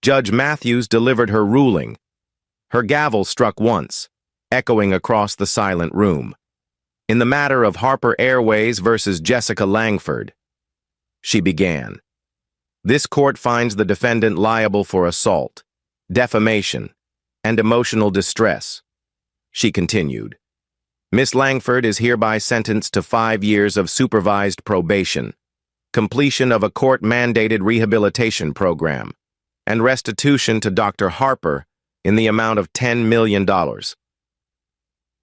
Judge Matthews delivered her ruling. Her gavel struck once, echoing across the silent room. In the matter of Harper Airways versus Jessica Langford, she began. This court finds the defendant liable for assault, defamation, and emotional distress. She continued. Miss Langford is hereby sentenced to 5 years of supervised probation, completion of a court-mandated rehabilitation program, and restitution to Dr. Harper in the amount of $10 million.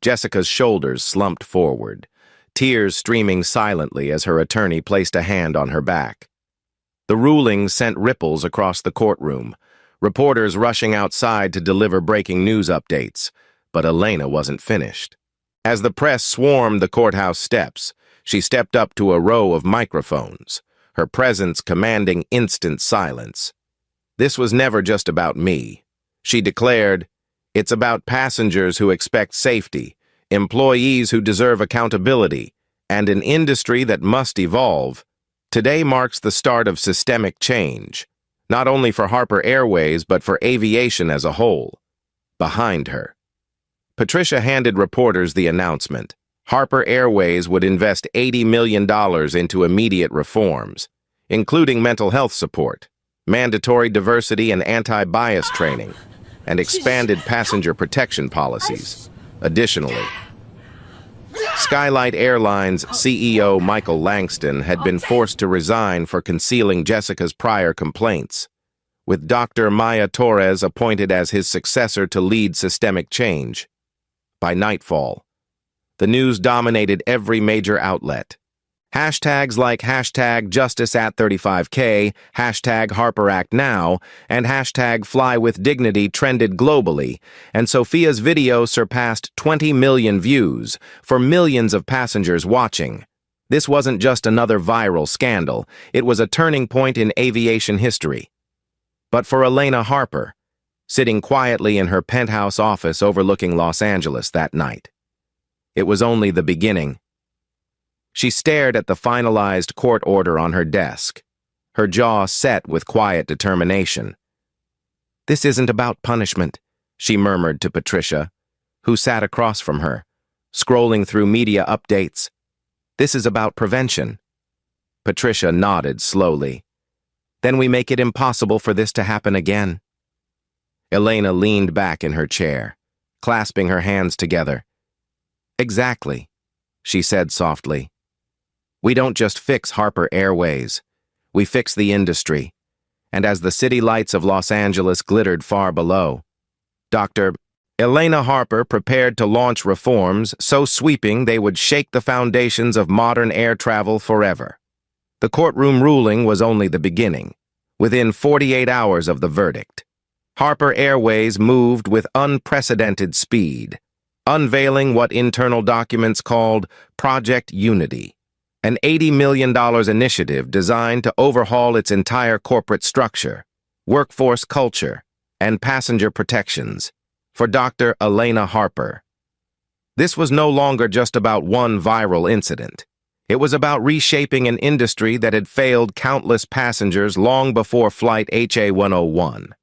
Jessica's shoulders slumped forward, tears streaming silently as her attorney placed a hand on her back. The ruling sent ripples across the courtroom, reporters rushing outside to deliver breaking news updates, but Elena wasn't finished. As the press swarmed the courthouse steps, she stepped up to a row of microphones, her presence commanding instant silence. This was never just about me. She declared, it's about passengers who expect safety, employees who deserve accountability, and an industry that must evolve. Today marks the start of systemic change, not only for Harper Airways but for aviation as a whole. Behind her, Patricia handed reporters the announcement. Harper Airways would invest $80 million into immediate reforms, including mental health support, mandatory diversity and anti-bias training, and expanded passenger protection policies. Additionally, Skylight Airlines CEO Michael Langston had been forced to resign for concealing Jessica's prior complaints, with Dr. Maya Torres appointed as his successor to lead systemic change. By nightfall, the news dominated every major outlet. Hashtags like hashtag #JusticeAt35K, hashtag HarperActNow, and hashtag FlyWithDignity trended globally, and Sophia's video surpassed 20 million views for millions of passengers watching. This wasn't just another viral scandal, it was a turning point in aviation history. But for Elena Harper, sitting quietly in her penthouse office overlooking Los Angeles that night, it was only the beginning. She stared at the finalized court order on her desk, her jaw set with quiet determination. "This isn't about punishment," she murmured to Patricia, who sat across from her, scrolling through media updates. "This is about prevention." Patricia nodded slowly. "Then we make it impossible for this to happen again." Elena leaned back in her chair, clasping her hands together. "Exactly," she said softly. "We don't just fix Harper Airways. We fix the industry." And as the city lights of Los Angeles glittered far below, Dr. Elena Harper prepared to launch reforms so sweeping they would shake the foundations of modern air travel forever. The courtroom ruling was only the beginning. Within 48 hours of the verdict, Harper Airways moved with unprecedented speed, unveiling what internal documents called Project Unity, an $80 million initiative designed to overhaul its entire corporate structure, workforce culture, and passenger protections for Dr. Elena Harper. This was no longer just about one viral incident. It was about reshaping an industry that had failed countless passengers long before Flight HA-101.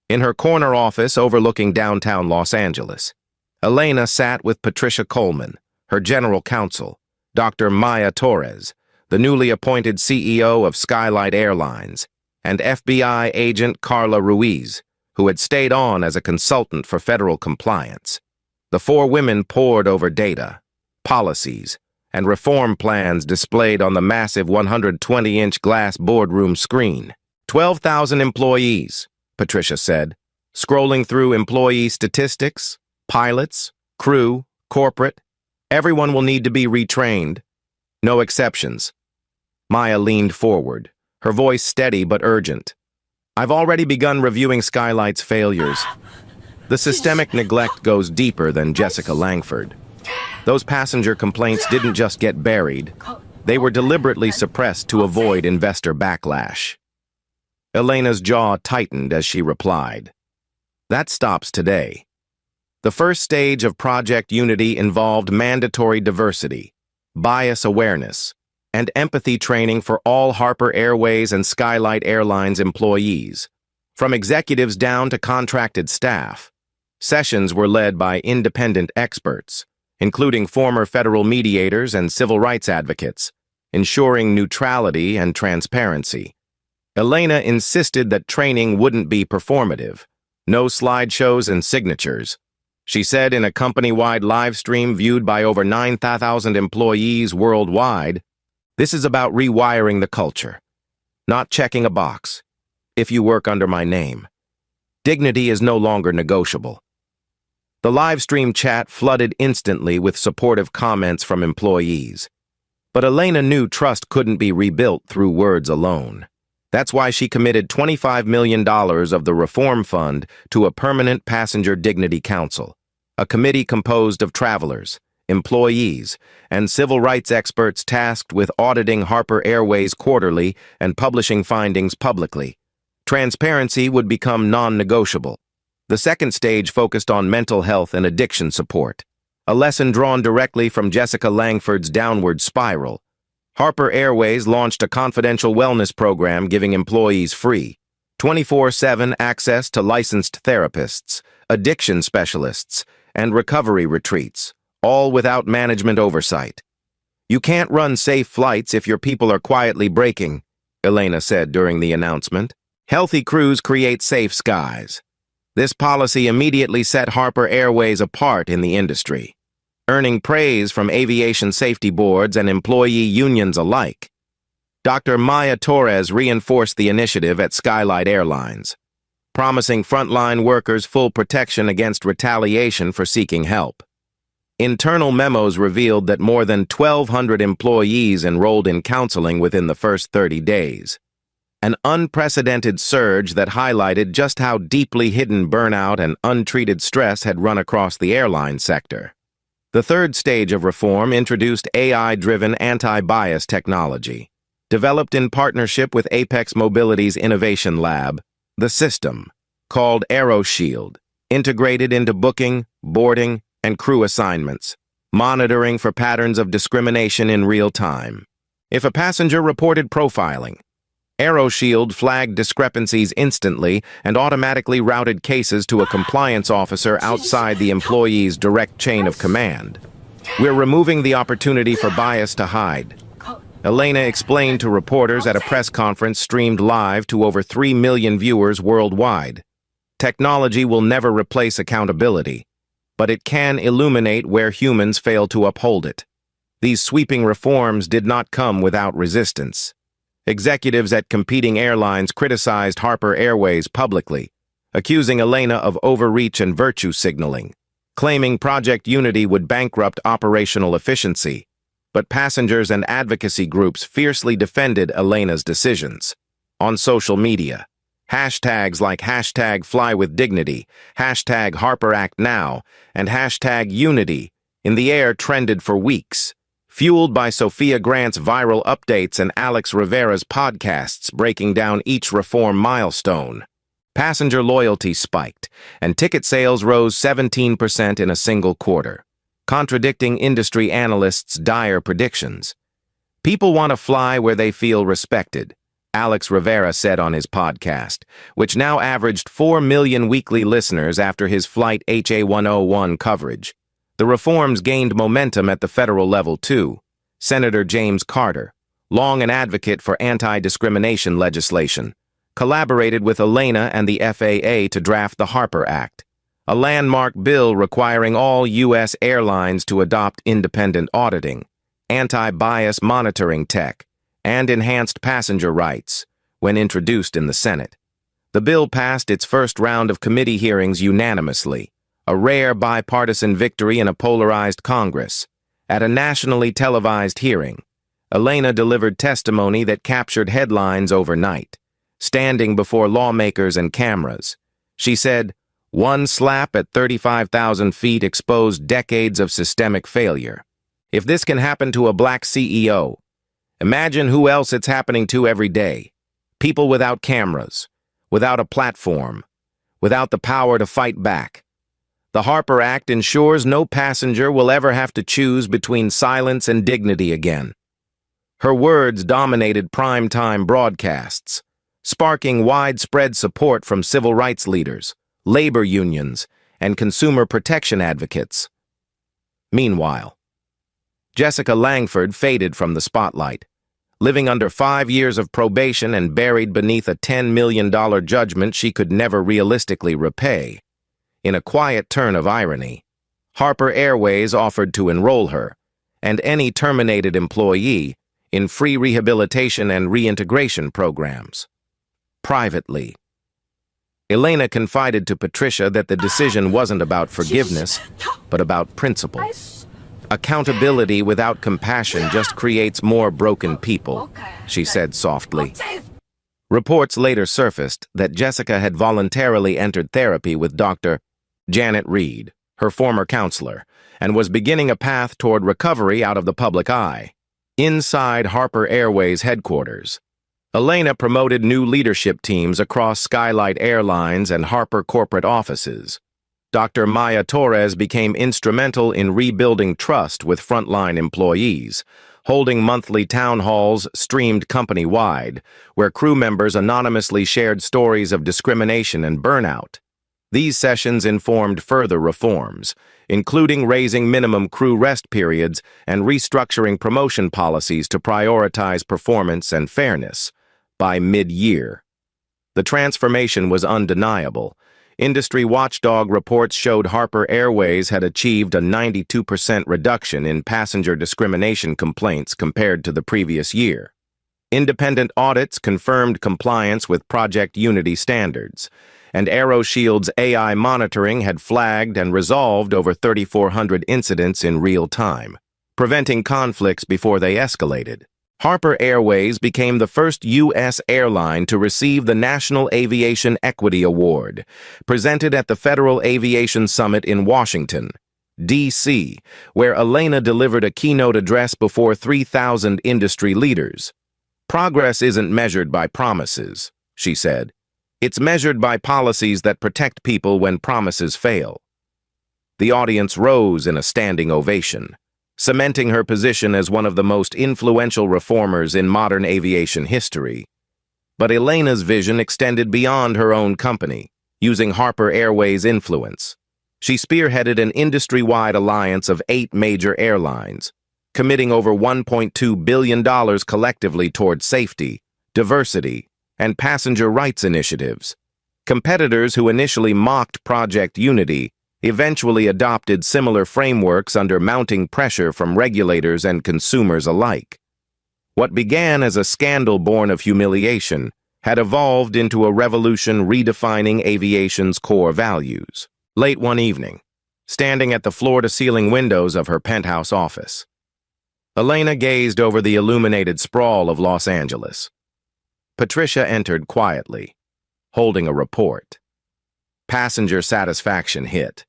In her corner office overlooking downtown Los Angeles, Elena sat with Patricia Coleman, her general counsel, Dr. Maya Torres, the newly appointed CEO of Skylight Airlines, and FBI agent Carla Ruiz, who had stayed on as a consultant for federal compliance. The four women pored over data, policies, and reform plans displayed on the massive 120-inch glass boardroom screen. 12,000 employees, Patricia said, scrolling through employee statistics, pilots, crew, corporate. Everyone will need to be retrained. No exceptions. Maya leaned forward, her voice steady but urgent. "I've already begun reviewing Skylight's failures. The systemic neglect goes deeper than Jessica Langford. Those passenger complaints didn't just get buried. They were deliberately suppressed to avoid investor backlash." Elena's jaw tightened as she replied, "That stops today." The first stage of Project Unity involved mandatory diversity, bias awareness, and empathy training for all Harper Airways and Skylight Airlines employees, from executives down to contracted staff. Sessions were led by independent experts, including former federal mediators and civil rights advocates, ensuring neutrality and transparency. Elena insisted that training wouldn't be performative, no slideshows and signatures. She said in a company-wide live stream viewed by over 9,000 employees worldwide, "This is about rewiring the culture, not checking a box. If you work under my name, dignity is no longer negotiable." The live stream chat flooded instantly with supportive comments from employees. But Elena knew trust couldn't be rebuilt through words alone. That's why she committed $25 million of the Reform Fund to a permanent Passenger Dignity Council, a committee composed of travelers, employees, and civil rights experts tasked with auditing Harper Airways quarterly and publishing findings publicly. Transparency would become non-negotiable. The second stage focused on mental health and addiction support, a lesson drawn directly from Jessica Langford's downward spiral. Harper Airways launched a confidential wellness program giving employees free, 24/7 access to licensed therapists, addiction specialists, and recovery retreats, all without management oversight. "You can't run safe flights if your people are quietly braking," Elena said during the announcement. "Healthy crews create safe skies." This policy immediately set Harper Airways apart in the industry, earning praise from aviation safety boards and employee unions alike. Dr. Maya Torres reinforced the initiative at Skylight Airlines, promising frontline workers full protection against retaliation for seeking help. Internal memos revealed that more than 1,200 employees enrolled in counseling within the first 30 days, an unprecedented surge that highlighted just how deeply hidden burnout and untreated stress had run across the airline sector. The third stage of reform introduced AI-driven anti-bias technology, developed in partnership with Apex Mobility's innovation lab. The system, called AeroShield, integrated into booking, boarding, and crew assignments, monitoring for patterns of discrimination in real time. If a passenger reported profiling, AeroShield flagged discrepancies instantly and automatically routed cases to a compliance officer outside the employee's direct chain of command. "We're removing the opportunity for bias to hide," Elena explained to reporters at a press conference streamed live to over 3 million viewers worldwide. "Technology will never replace accountability, but it can illuminate where humans fail to uphold it." These sweeping reforms did not come without resistance. Executives at competing airlines criticized Harper Airways publicly, accusing Elena of overreach and virtue signaling, claiming Project Unity would bankrupt operational efficiency. But passengers and advocacy groups fiercely defended Elena's decisions. On social media, hashtags like #FlyWithDignity, #HarperActNow, and #Unity in the air trended for weeks, fueled by Sophia Grant's viral updates and Alex Rivera's podcasts breaking down each reform milestone. Passenger loyalty spiked, and ticket sales rose 17% in a single quarter, contradicting industry analysts' dire predictions. "People want to fly where they feel respected," Alex Rivera said on his podcast, which now averaged 4 million weekly listeners after his Flight HA-101 coverage. The reforms gained momentum at the federal level, too. Senator James Carter, long an advocate for anti-discrimination legislation, collaborated with Elena and the FAA to draft the Harper Act, a landmark bill requiring all U.S. airlines to adopt independent auditing, anti-bias monitoring tech, and enhanced passenger rights. When introduced in the Senate, the bill passed its first round of committee hearings unanimously, a rare bipartisan victory in a polarized Congress. At a nationally televised hearing, Elena delivered testimony that captured headlines overnight. Standing before lawmakers and cameras, she said, "One slap at 35,000 feet exposed decades of systemic failure. If this can happen to a black CEO, imagine who else it's happening to every day. People without cameras, without a platform, without the power to fight back. The Harper Act ensures no passenger will ever have to choose between silence and dignity again." Her words dominated primetime broadcasts, sparking widespread support from civil rights leaders, labor unions, and consumer protection advocates. Meanwhile, Jessica Langford faded from the spotlight, living under 5 years of probation and buried beneath a $10 million judgment she could never realistically repay. In a quiet turn of irony, Harper Airways offered to enroll her, and any terminated employee, in free rehabilitation and reintegration programs. Privately, Elena confided to Patricia that the decision wasn't about forgiveness, but about principle. "Accountability without compassion just creates more broken people," she said softly. Reports later surfaced that Jessica had voluntarily entered therapy with Dr. Janet Reed, her former counselor, and was beginning a path toward recovery out of the public eye. Inside Harper Airways headquarters, Elena promoted new leadership teams across Skylight Airlines and Harper corporate offices. Dr. Maya Torres became instrumental in rebuilding trust with frontline employees, holding monthly town halls streamed company-wide, where crew members anonymously shared stories of discrimination and burnout. These sessions informed further reforms, including raising minimum crew rest periods and restructuring promotion policies to prioritize performance and fairness by mid-year. The transformation was undeniable. Industry watchdog reports showed Harper Airways had achieved a 92% reduction in passenger discrimination complaints compared to the previous year. Independent audits confirmed compliance with Project Unity standards, and AeroShield's AI monitoring had flagged and resolved over 3,400 incidents in real time, preventing conflicts before they escalated. Harper Airways became the first U.S. airline to receive the National Aviation Equity Award, presented at the Federal Aviation Summit in Washington, D.C., where Elena delivered a keynote address before 3,000 industry leaders. "Progress isn't measured by promises," she said. "It's measured by policies that protect people when promises fail." The audience rose in a standing ovation, cementing her position as one of the most influential reformers in modern aviation history. But Elena's vision extended beyond her own company, using Harper Airways' influence. She spearheaded an industry-wide alliance of 8 major airlines, committing over $1.2 billion collectively toward safety, diversity, and passenger rights initiatives. Competitors who initially mocked Project Unity eventually adopted similar frameworks under mounting pressure from regulators and consumers alike. What began as a scandal born of humiliation had evolved into a revolution redefining aviation's core values. Late one evening, standing at the floor-to-ceiling windows of her penthouse office, Elena gazed over the illuminated sprawl of Los Angeles. Patricia entered quietly, holding a report. Passenger satisfaction hit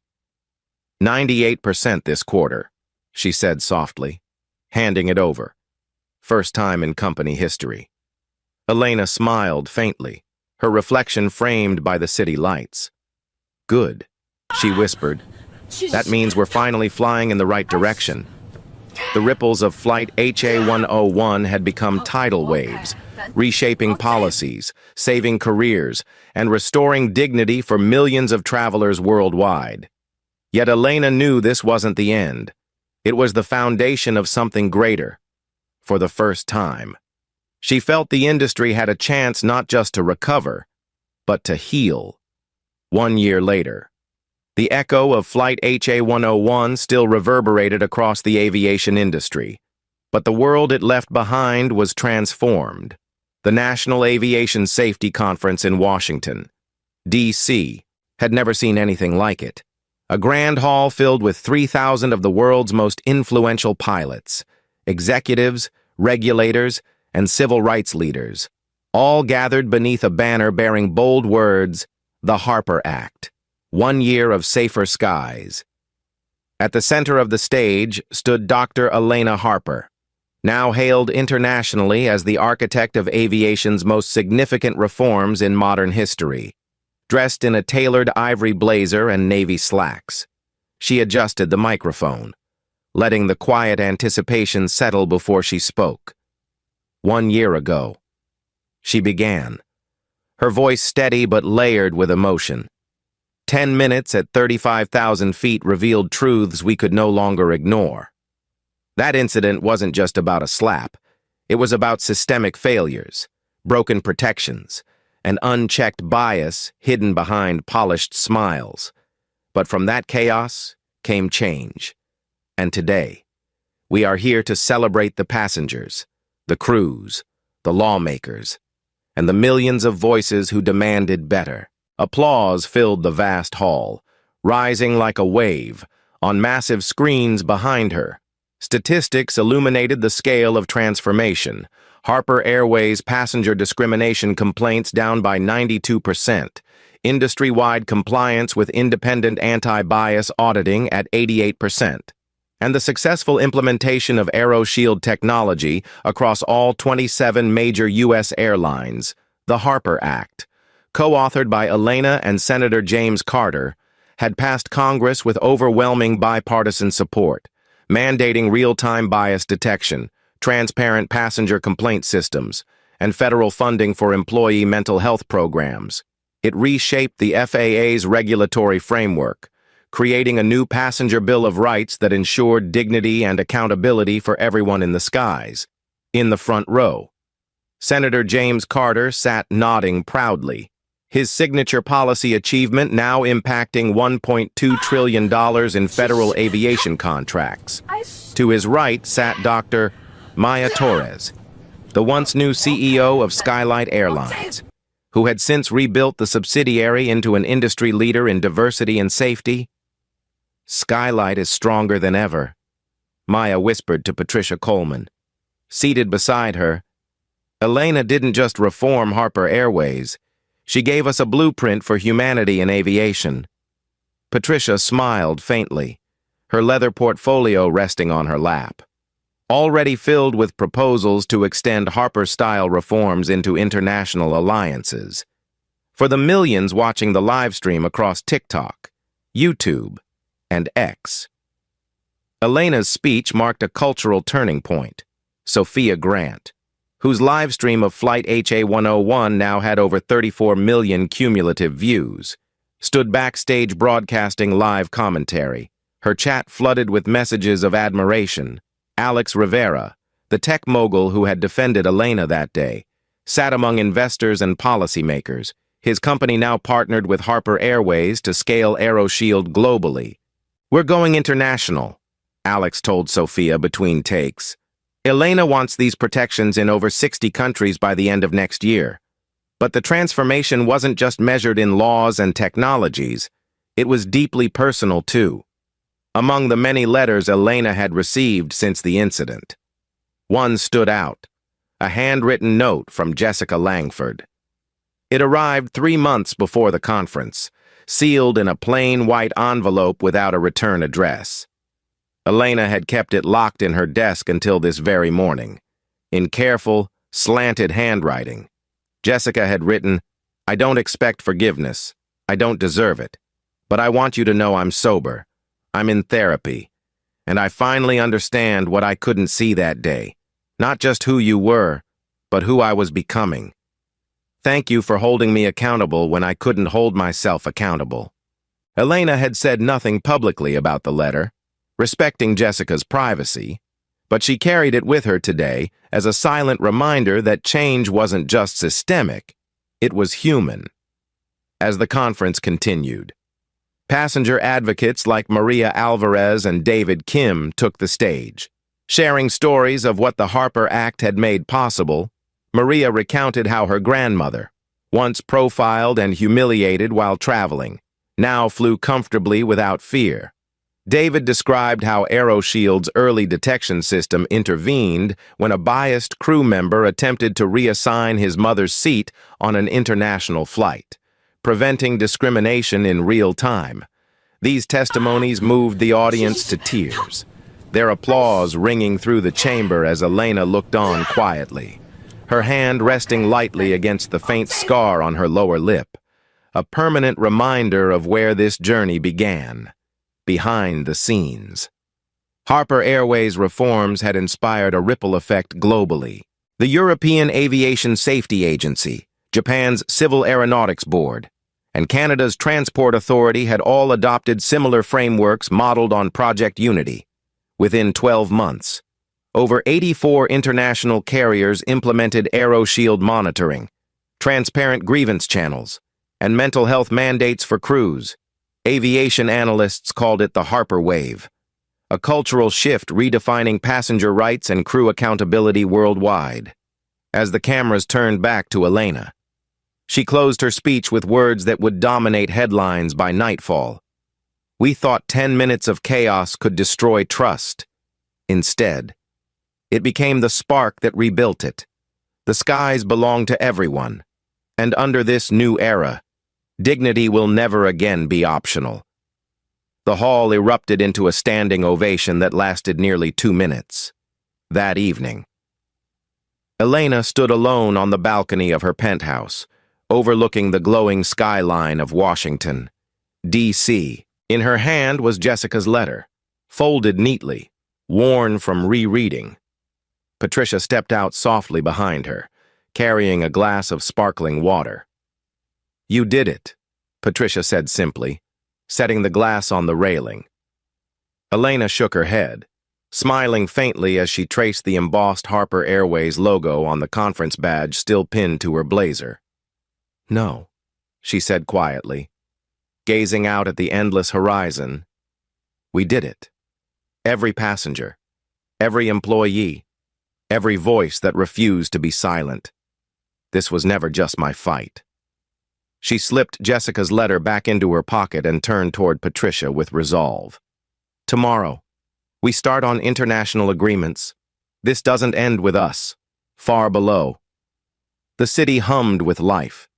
98% this quarter, she said softly, handing it over. First time in company history. Elena smiled faintly, her reflection framed by the city lights. "Good," she whispered. "That means we're finally flying in the right direction." The ripples of Flight HA-101 had become tidal waves, reshaping policies, saving careers, and restoring dignity for millions of travelers worldwide. Yet Elena knew this wasn't the end. It was the foundation of something greater. For the first time, she felt the industry had a chance not just to recover, but to heal. 1 year later, the echo of Flight HA-101 still reverberated across the aviation industry, but the world it left behind was transformed. The National Aviation Safety Conference in Washington, D.C., had never seen anything like it. A grand hall filled with 3,000 of the world's most influential pilots, executives, regulators, and civil rights leaders, all gathered beneath a banner bearing bold words, "The Harper Act, 1 year of safer skies." At the center of the stage stood Dr. Elena Harper, now hailed internationally as the architect of aviation's most significant reforms in modern history. Dressed in a tailored ivory blazer and navy slacks, she adjusted the microphone, letting the quiet anticipation settle before she spoke. 1 year ago, she began, her voice steady but layered with emotion. 10 minutes at 35,000 feet revealed truths we could no longer ignore. That incident wasn't just about a slap. It was about systemic failures, broken protections, an unchecked bias hidden behind polished smiles. But from that chaos came change. And today, we are here to celebrate the passengers, the crews, the lawmakers, and the millions of voices who demanded better. Applause filled the vast hall, rising like a wave on massive screens behind her. Statistics illuminated the scale of transformation. Harper Airways passenger discrimination complaints down by 92%, industry-wide compliance with independent anti-bias auditing at 88%, and the successful implementation of AeroShield technology across all 27 major U.S. airlines. The Harper Act, co-authored by Elena and Senator James Carter, had passed Congress with overwhelming bipartisan support, mandating real-time bias detection, transparent passenger complaint systems, and federal funding for employee mental health programs. It reshaped the FAA's regulatory framework, creating a new passenger Bill of Rights that ensured dignity and accountability for everyone in the skies. In the front row, Senator James Carter sat nodding proudly, his signature policy achievement now impacting $1.2 trillion in federal aviation contracts. To his right sat Dr. Maya Torres, the once new CEO of Skylight Airlines, who had since rebuilt the subsidiary into an industry leader in diversity and safety. Skylight is stronger than ever, Maya whispered to Patricia Coleman. Seated beside her, Elena didn't just reform Harper Airways, she gave us a blueprint for humanity in aviation. Patricia smiled faintly, her leather portfolio resting on her lap, already filled with proposals to extend Harper-style reforms into international alliances. For the millions watching the live stream across TikTok, YouTube, and X, Elena's speech marked a cultural turning point. Sophia Grant, whose live stream of Flight HA-101 now had over 34 million cumulative views, stood backstage broadcasting live commentary, her chat flooded with messages of admiration. Alex Rivera, the tech mogul who had defended Elena that day, sat among investors and policymakers, his company now partnered with Harper Airways to scale AeroShield globally. "We're going international," Alex told Sophia between takes. "Elena wants these protections in over 60 countries by the end of next year. But the transformation wasn't just measured in laws and technologies, it was deeply personal too." Among the many letters Elena had received since the incident, one stood out, a handwritten note from Jessica Langford. It arrived 3 months before the conference, sealed in a plain white envelope without a return address. Elena had kept it locked in her desk until this very morning. In careful, slanted handwriting, Jessica had written, "I don't expect forgiveness. I don't deserve it. But I want you to know I'm sober. I'm in therapy. And I finally understand what I couldn't see that day. Not just who you were, but who I was becoming. Thank you for holding me accountable when I couldn't hold myself accountable." Elena had said nothing publicly about the letter, respecting Jessica's privacy, but she carried it with her today as a silent reminder that change wasn't just systemic, it was human. As the conference continued, passenger advocates like Maria Alvarez and David Kim took the stage. Sharing stories of what the Harper Act had made possible, Maria recounted how her grandmother, once profiled and humiliated while traveling, now flew comfortably without fear. David described how AeroShield's early detection system intervened when a biased crew member attempted to reassign his mother's seat on an international flight, preventing discrimination in real time. These testimonies moved the audience to tears, their applause ringing through the chamber as Elena looked on quietly, her hand resting lightly against the faint scar on her lower lip, a permanent reminder of where this journey began, behind the scenes. Harper Airways reforms had inspired a ripple effect globally. The European Aviation Safety Agency, Japan's Civil Aeronautics Board, and Canada's Transport Authority had all adopted similar frameworks modeled on Project Unity. Within 12 months, over 84 international carriers implemented AeroShield monitoring, transparent grievance channels, and mental health mandates for crews. Aviation analysts called it the Harper Wave, a cultural shift redefining passenger rights and crew accountability worldwide. As the cameras turned back to Elena, she closed her speech with words that would dominate headlines by nightfall. "We thought 10 minutes of chaos could destroy trust. Instead, it became the spark that rebuilt it. The skies belong to everyone, and under this new era, dignity will never again be optional." The hall erupted into a standing ovation that lasted nearly 2 minutes. That evening, Elena stood alone on the balcony of her penthouse, overlooking the glowing skyline of Washington, D.C. In her hand was Jessica's letter, folded neatly, worn from rereading. Patricia stepped out softly behind her, carrying a glass of sparkling water. "You did it," Patricia said simply, setting the glass on the railing. Elena shook her head, smiling faintly as she traced the embossed Harper Airways logo on the conference badge still pinned to her blazer. "No," she said quietly, gazing out at the endless horizon. "We did it. Every passenger, every employee, every voice that refused to be silent. This was never just my fight." She slipped Jessica's letter back into her pocket and turned toward Patricia with resolve. "Tomorrow, we start on international agreements. This doesn't end with us. Far below." The city hummed with life,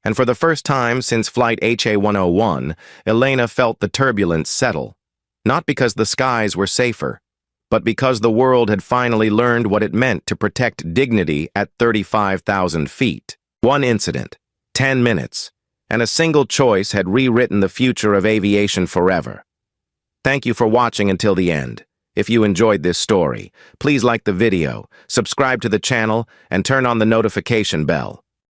and for the first time since Flight HA-101, Elena felt the turbulence settle, not because the skies were safer, but because the world had finally learned what it meant to protect dignity at 35,000 feet. One incident, 10 minutes, and a single choice had rewritten the future of aviation forever. Thank you for watching until the end. If you enjoyed this story, please like the video, subscribe to the channel, and turn on the notification bell.